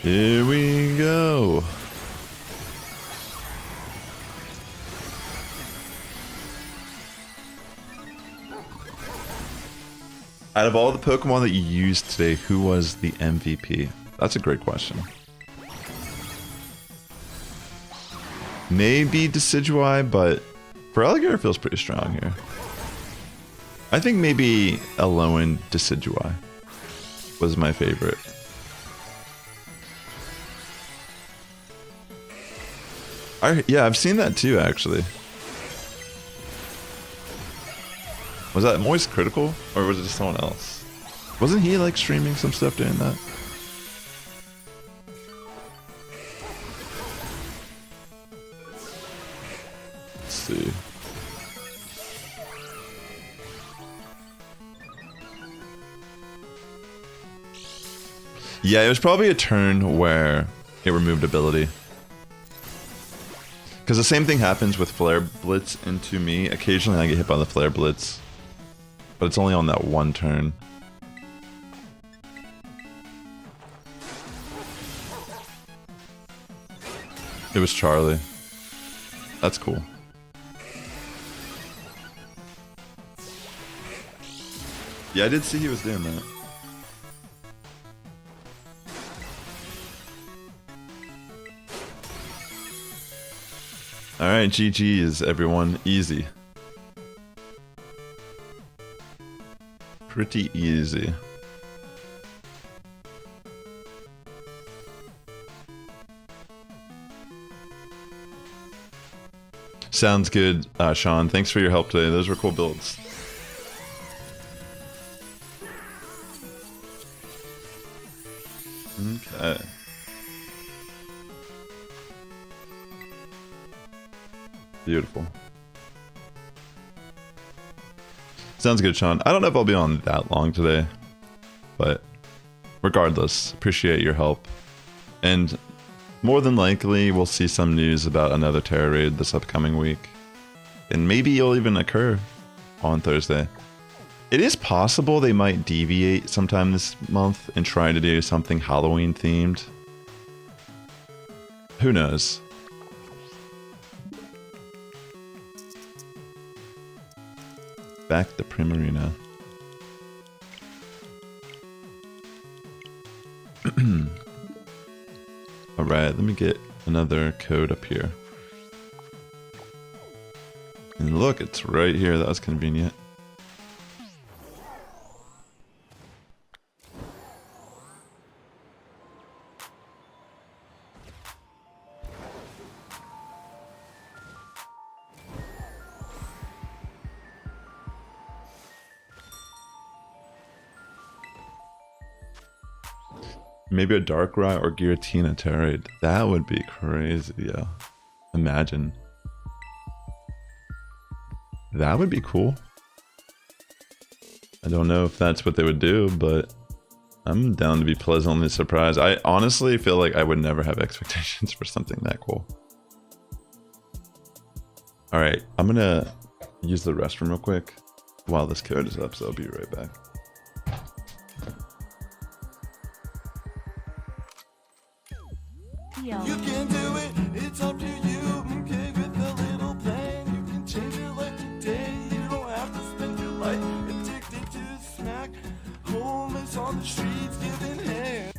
Here we go. Out of all the Pokemon that you used today, who was the MVP? That's a great question. Maybe Decidueye, but for Alligator feels pretty strong here. I think maybe Alolan Decidueye was my favorite. Yeah, I've seen that too, actually. Was that Moist Critical? Or was it just someone else? Wasn't he like streaming some stuff doing that? Let's see. Yeah, it was probably a turn where it removed ability. Because the same thing happens with Flare Blitz into me. Occasionally I get hit by the Flare Blitz. But it's only on that one turn. It was Charlie. That's cool. Yeah, I did see he was doing that. Alright, GG's everyone. Easy. Pretty easy. Sounds good, Sean. Thanks for your help today. Those were cool builds. Okay. Beautiful. Sounds good, Sean. I don't know if I'll be on that long today, but regardless, appreciate your help. And more than likely, we'll see some news about another Tera raid this upcoming week. And maybe it'll even occur on Thursday. It is possible they might deviate sometime this month and try to do something Halloween themed. Who knows? Back to Primarina. Alright, let me get another code up here. And look, it's right here. That was convenient. Maybe a Darkrai or Giratina Tera raid. That would be crazy, yeah. Imagine. That would be cool. I don't know if that's what they would do, but I'm down to be pleasantly surprised. I honestly feel like I would never have expectations for something that cool. Alright, I'm gonna use the restroom real quick while this code is up, so I'll be right back. You can do it, it's up to you. Okay, with a little plan, you can change your life today. You don't have to spend your life addicted to smack. Homeless on the streets, giving hand.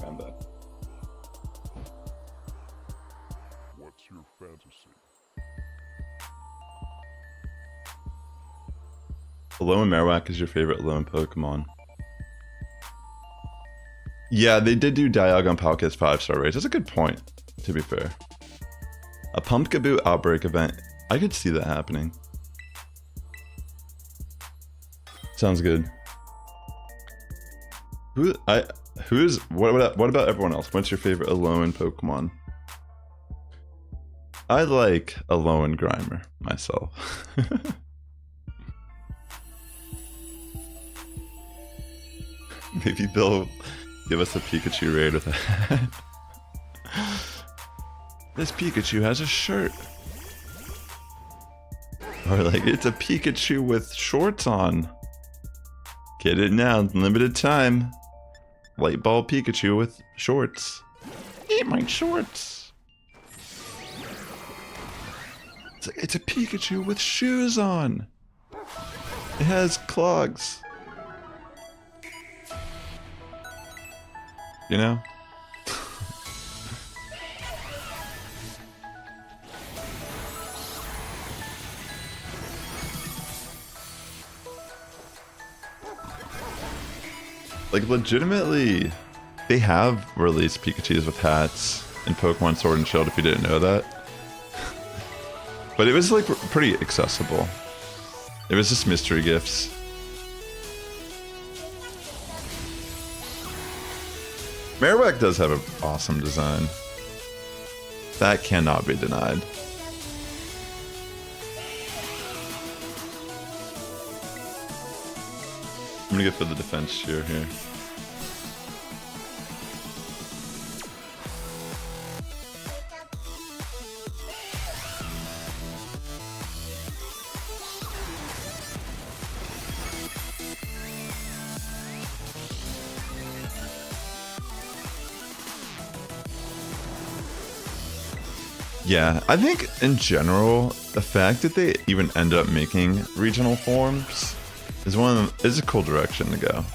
I'm back. What's your fantasy? Alolan Marowak is your favorite Alolan Pokemon. Yeah, they did do Dialga and Palkia's 5-star raids. That's a good point, to be fair. A Pumpkaboo Outbreak event. I could see that happening. Sounds good. What about everyone else? What's your favorite Alolan Pokemon? I like Alolan Grimer myself. Maybe Bill give us a Pikachu raid with that. This Pikachu has a shirt. Or like, it's a Pikachu with shorts on. Get it now, limited time. Light bulb Pikachu with shorts. Eat my shorts. It's a Pikachu with shoes on. It has clogs. You know? Like, legitimately, they have released Pikachus with hats in Pokemon Sword and Shield, if you didn't know that. But it was, like, pretty accessible. It was just mystery gifts. Marowak does have an awesome design. That cannot be denied. I'm gonna go for the defense shear here. Yeah, I think in general, the fact that they even end up making regional forms is a cool direction to go.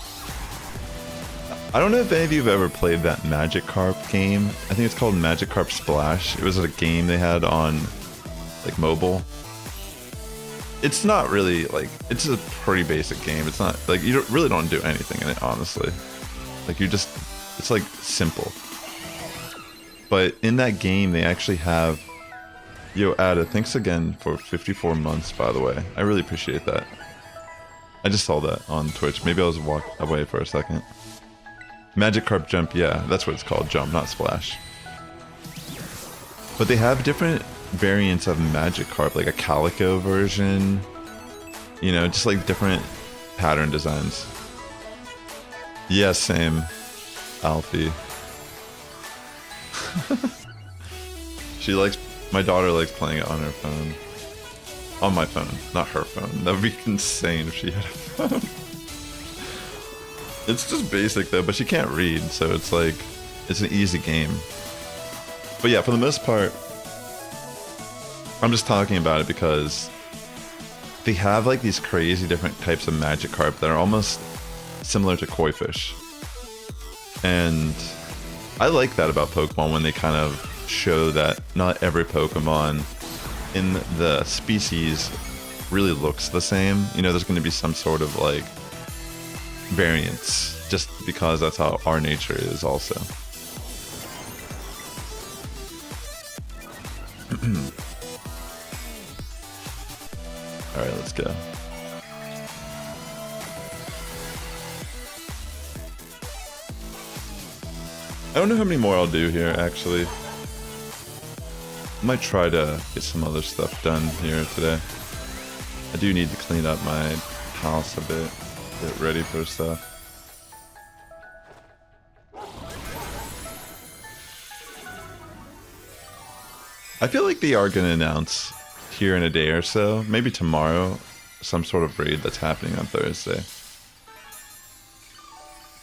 I don't know if any of you have ever played that Magikarp game. I think it's called Magikarp Splash. It was a game they had on like mobile. It's not really like, it's a pretty basic game. It's not like, you really don't do anything in it, honestly. Like it's like simple. But in that game, they actually have... Yo, Ada, thanks again for 54 months, by the way. I really appreciate that. I just saw that on Twitch. Maybe I was walk away for a second. Magikarp Jump, yeah, that's what it's called. Jump, not Splash. But they have different variants of Magikarp, like a Calico version. You know, just like different pattern designs. Yeah, same. Alfie. My daughter likes playing it on her phone. On my phone, not her phone. That would be insane if she had a phone. It's just basic though, but she can't read, so it's like, it's an easy game. But yeah, for the most part, I'm just talking about it because they have like these crazy different types of Magikarp that are almost similar to koi fish. And I like that about Pokemon when they kind of show that not every Pokemon in the species really looks the same. You know, there's going to be some sort of like variance just because that's how our nature is also. Alright, let's go. I don't know how many more I'll do here, actually. I might try to get some other stuff done here today. I do need to clean up my house a bit, get ready for stuff. I feel like they are going to announce here in a day or so, maybe tomorrow, some sort of raid that's happening on Thursday.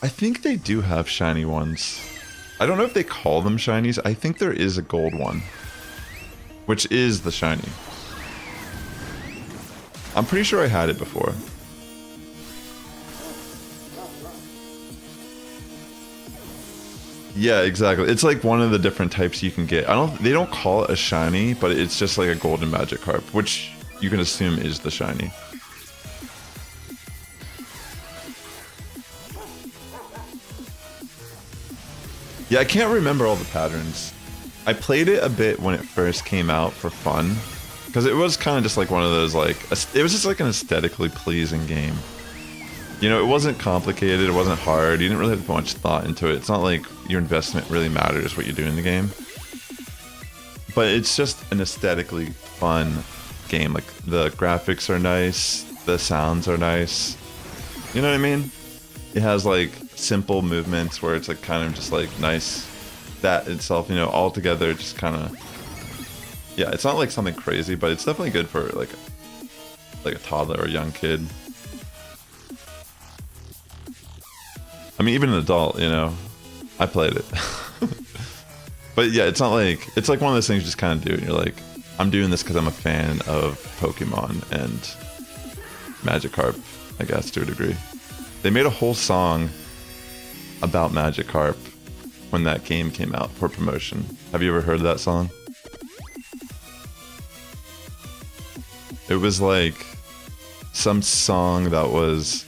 I think they do have shiny ones. I don't know if they call them shinies. I think there is a gold one, which is the shiny. I'm pretty sure I had it before. Yeah, exactly. It's like one of the different types you can get. They don't call it a shiny, but it's just like a golden Magikarp, which you can assume is the shiny. Yeah, I can't remember all the patterns. I played it a bit when it first came out for fun, because it was kind of just like one of those, like, it was just like an aesthetically pleasing game. You know, it wasn't complicated, it wasn't hard, you didn't really have to put much thought into it. It's not like your investment really matters what you do in the game. But it's just an aesthetically fun game. Like, the graphics are nice, the sounds are nice. You know what I mean? It has like simple movements where it's like kind of just like nice. That itself, you know, all together just kind of, yeah, it's not like something crazy, but it's definitely good for like a toddler or a young kid. I mean, even an adult, you know, I played it. But yeah, it's not like, it's like one of those things you just kind of do and you're like, I'm doing this because I'm a fan of Pokemon and Magikarp, I guess, to a degree. They made a whole song about Magikarp when that game came out for promotion. Have you ever heard that song? It was like some song that was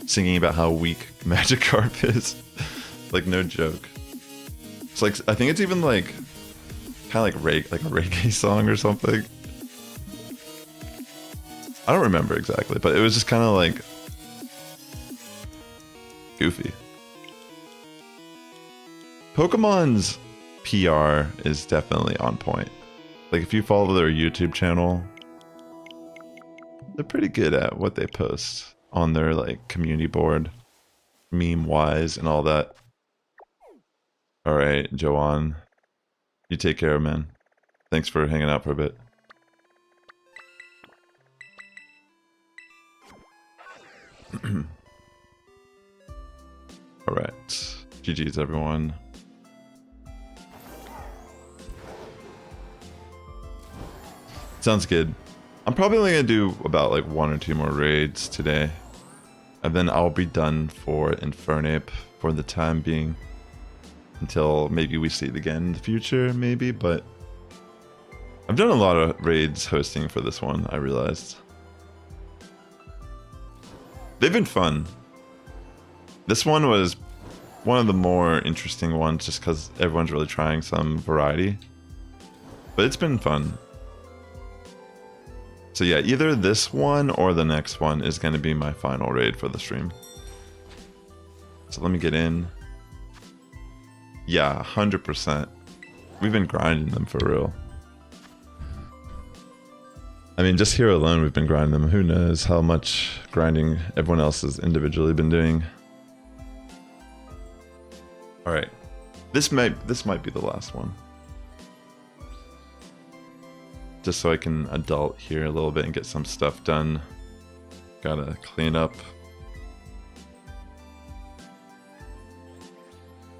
singing about how weak Magikarp is. Like, no joke. It's like, I think it's even like kind of like a reggae song or something. I don't remember exactly, but it was just kind of like goofy. Pokemon's PR is definitely on point. Like, if you follow their YouTube channel, they're pretty good at what they post. on their like community board, meme wise and all that. All right, Joanne, you take care, man. Thanks for hanging out for a bit. All right, GG's everyone. Sounds good. I'm probably only gonna do about like 1 or 2 more raids today, and then I'll be done for Infernape for the time being, until maybe we see it again in the future, maybe. But I've done a lot of raids hosting for this one, I realized. They've been fun. This one was one of the more interesting ones just because everyone's really trying some variety. But it's been fun. So yeah, either this one or the next one is going to be my final raid for the stream. So let me get in. Yeah, 100%. We've been grinding them for real. I mean, just here alone, we've been grinding them. Who knows how much grinding everyone else has individually been doing. All right, this might be the last one. Just so I can adult here a little bit and get some stuff done. Gotta clean up.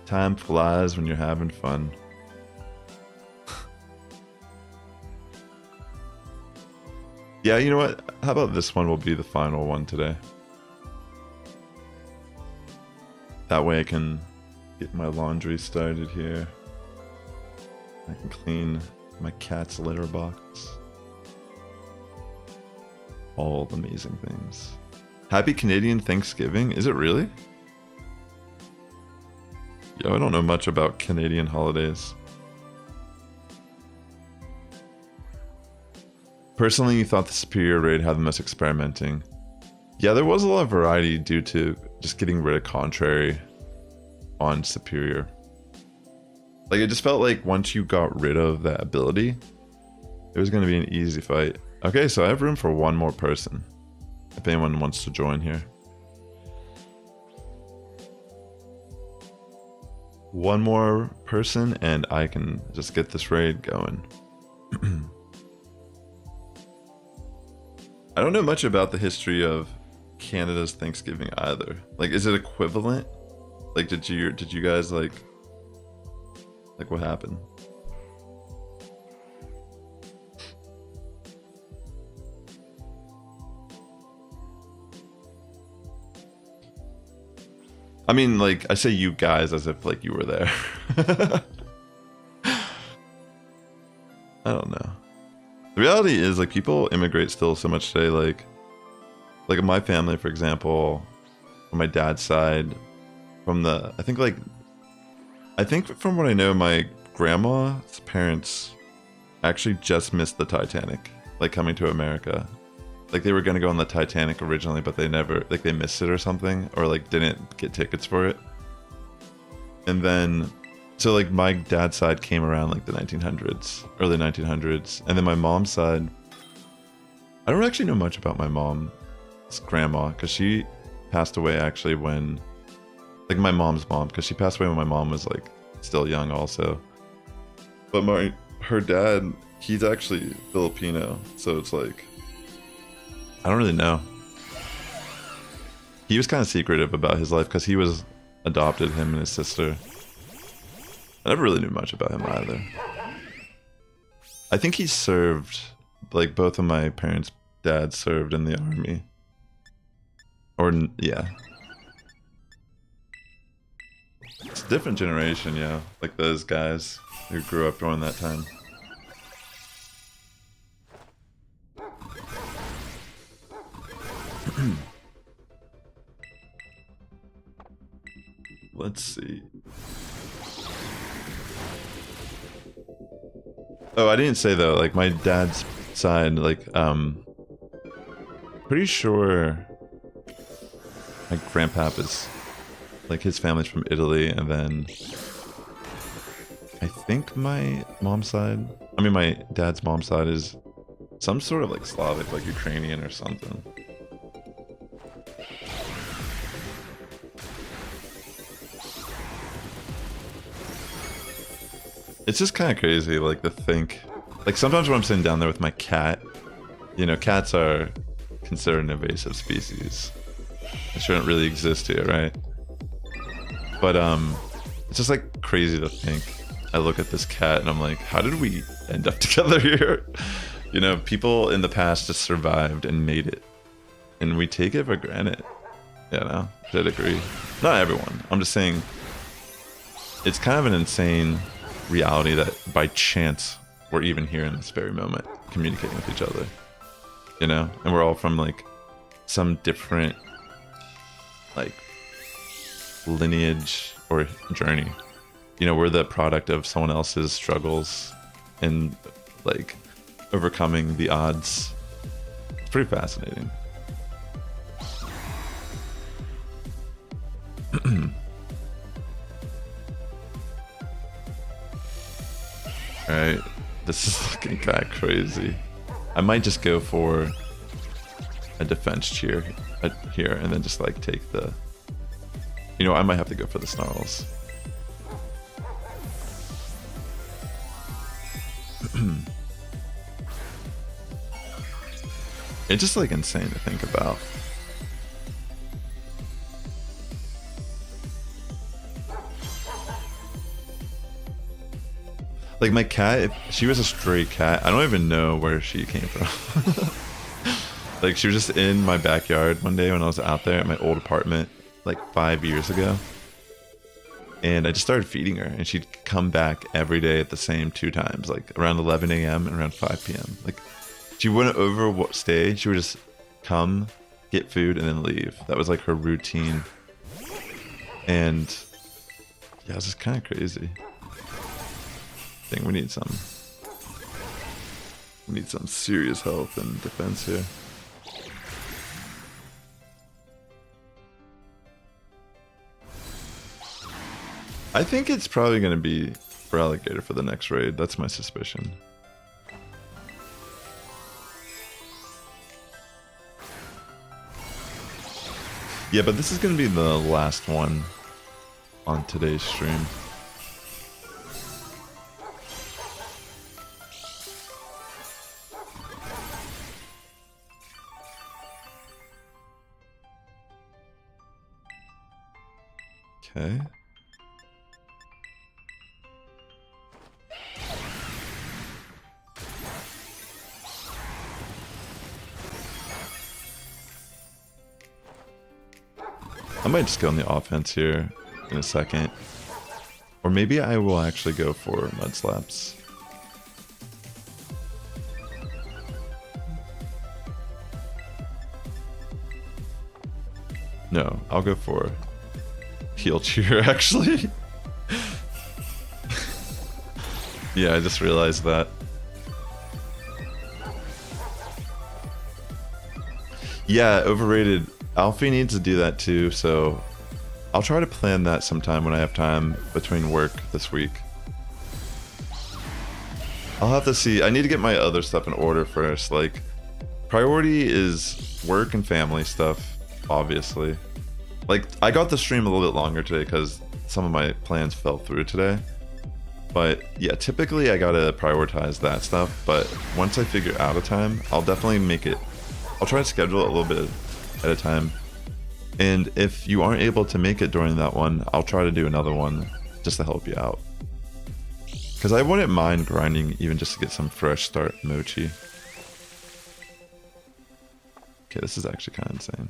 Time flies when you're having fun. Yeah, you know what? How about this one will be the final one today? That way I can get my laundry started here. I can clean my cat's litter box. All the amazing things. Happy Canadian Thanksgiving? Is it really? Yo, I don't know much about Canadian holidays. Personally, you thought the Superior raid had the most experimenting. Yeah, there was a lot of variety due to just getting rid of Contrary on Superior. Like, it just felt like once you got rid of that ability, it was going to be an easy fight. Okay, so I have room for one more person, if anyone wants to join here. One more person and I can just get this raid going. I don't know much about the history of Canada's Thanksgiving either. Like, is it equivalent? Like, did you guys like what happened? I mean, like, I say you guys as if like you were there. I don't know. The reality is, like, people immigrate still so much today. Like in my family, for example, on my dad's side, from the, I think from what I know, my grandma's parents actually just missed the Titanic, like coming to America. Like, they were gonna go on the Titanic originally, but they never, like, they missed it or something, or like didn't get tickets for it. And then, so like my dad's side came around like the 1900s, early 1900s, and then my mom's side, I don't actually know much about my mom's grandma, because she passed away actually when, like, my mom's mom, because she passed away when my mom was like still young also. But her dad, he's actually Filipino, so it's like, I don't really know. He was kind of secretive about his life because he was adopted, him and his sister. I never really knew much about him either. I think he served, like, both of my parents' dads served in the army. Or, yeah. It's a different generation, yeah. Like those guys who grew up during that time. Let's see. Oh, I didn't say though, like my dad's side, like, pretty sure my grandpap is, like, his family's from Italy, and then I think my mom's side, I mean my dad's mom's side is some sort of like Slavic, like Ukrainian or something. It's just kind of crazy, like, to think. Like, sometimes when I'm sitting down there with my cat, you know, cats are considered an invasive species. They shouldn't really exist here, right? But, it's just, like, crazy to think. I look at this cat and I'm like, how did we end up together here? You know, people in the past just survived and made it. And we take it for granted. You know, I'd agree. Not everyone. I'm just saying, it's kind of an insane reality that by chance we're even here in this very moment communicating with each other, you know, and we're all from like some different like lineage or journey, you know, we're the product of someone else's struggles and like overcoming the odds. It's pretty fascinating. Alright, this is looking kind of crazy. I might just go for a defense cheer here and then just like take the... You know, I might have to go for the snarls. It's just like insane to think about. Like my cat, if she was a stray cat, I don't even know where she came from. Like she was just in my backyard one day when I was out there at my old apartment like 5 years ago. And I just started feeding her and she'd come back every day at the same 2 times, like around 11 a.m. and around 5 p.m. Like she wouldn't overstay, she would just come, get food, and then leave. That was like her routine. And yeah, it's just kind of crazy. I think we need some serious health and defense here. I think it's probably going to be for Alligator for the next raid. That's my suspicion. Yeah, but this is going to be the last one on today's stream. Okay. I might just go on the offense here in a second. Or maybe I will actually go for Mud Slaps. No, I'll go for Heal Cheer, actually. Yeah, I just realized that. Yeah, overrated. Alfie needs to do that too, so I'll try to plan that sometime when I have time between work this week. I'll have to see. I need to get my other stuff in order first. Like, priority is work and family stuff, obviously. Like, I got the stream a little bit longer today because some of my plans fell through today. But yeah, typically I gotta prioritize that stuff. But once I figure out a time, I'll definitely make it. I'll try to schedule it a little bit at a time. And if you aren't able to make it during that one, I'll try to do another one just to help you out. Because I wouldn't mind grinding even just to get some fresh start mochi. Okay, this is actually kind of insane.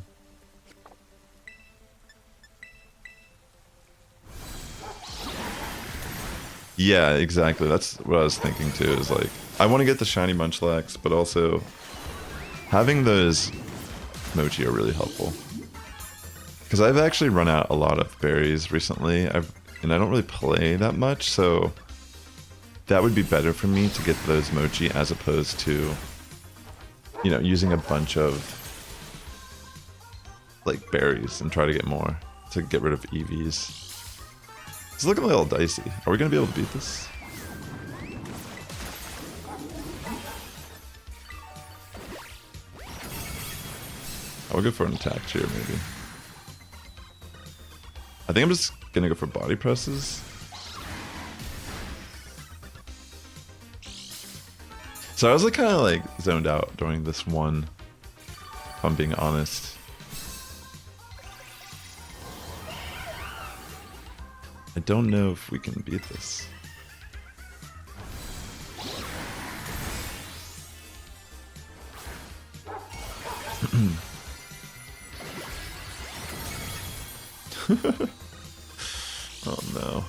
Yeah, exactly. That's what I was thinking too, is like, I want to get the shiny Munchlax, but also having those mochi are really helpful. Because I've actually run out a lot of berries recently, and I don't really play that much, so that would be better for me to get those mochi as opposed to, you know, using a bunch of like berries and try to get more to get rid of EVs. It's looking a little dicey. Are we gonna be able to beat this? I'll go for an attack here, maybe. I think I'm just gonna go for body presses. So I was like kind of like zoned out during this one, if I'm being honest. I don't know if we can beat this. Oh no.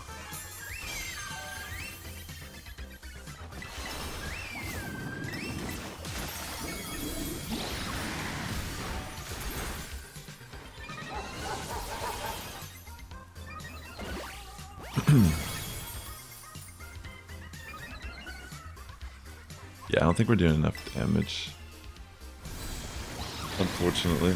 Yeah, I don't think we're doing enough damage. Unfortunately.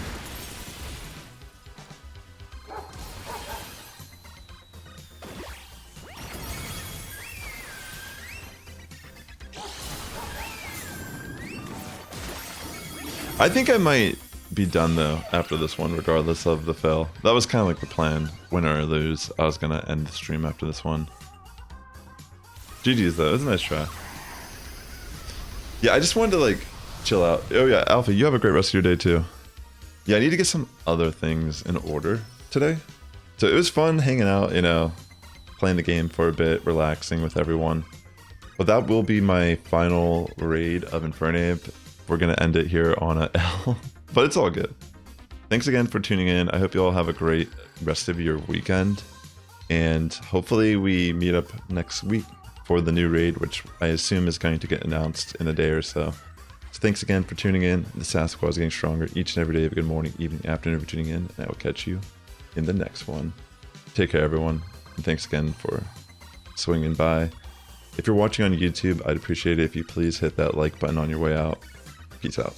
I think I might be done though after this one, regardless of the fail. That was kind of like the plan. Win or lose, I was gonna end the stream after this one. GG's though, it was a nice try. Yeah, I just wanted to like chill out. Oh yeah, Alpha, you have a great rest of your day too. Yeah, I need to get some other things in order today. So it was fun hanging out, you know, playing the game for a bit, relaxing with everyone. But that will be my final raid of Infernape. We're gonna end it here on a L, but it's all good. Thanks again for tuning in. I hope you all have a great rest of your weekend. And hopefully we meet up next week for the new raid, which I assume is going to get announced in a day or so. So thanks again for tuning in. The Sass Squad is getting stronger each and every day. Have a good morning, evening, afternoon for tuning in, and I will catch you in the next one. Take care, everyone, and thanks again for swinging by. If you're watching on YouTube, I'd appreciate it if you please hit that like button on your way out. Peace out.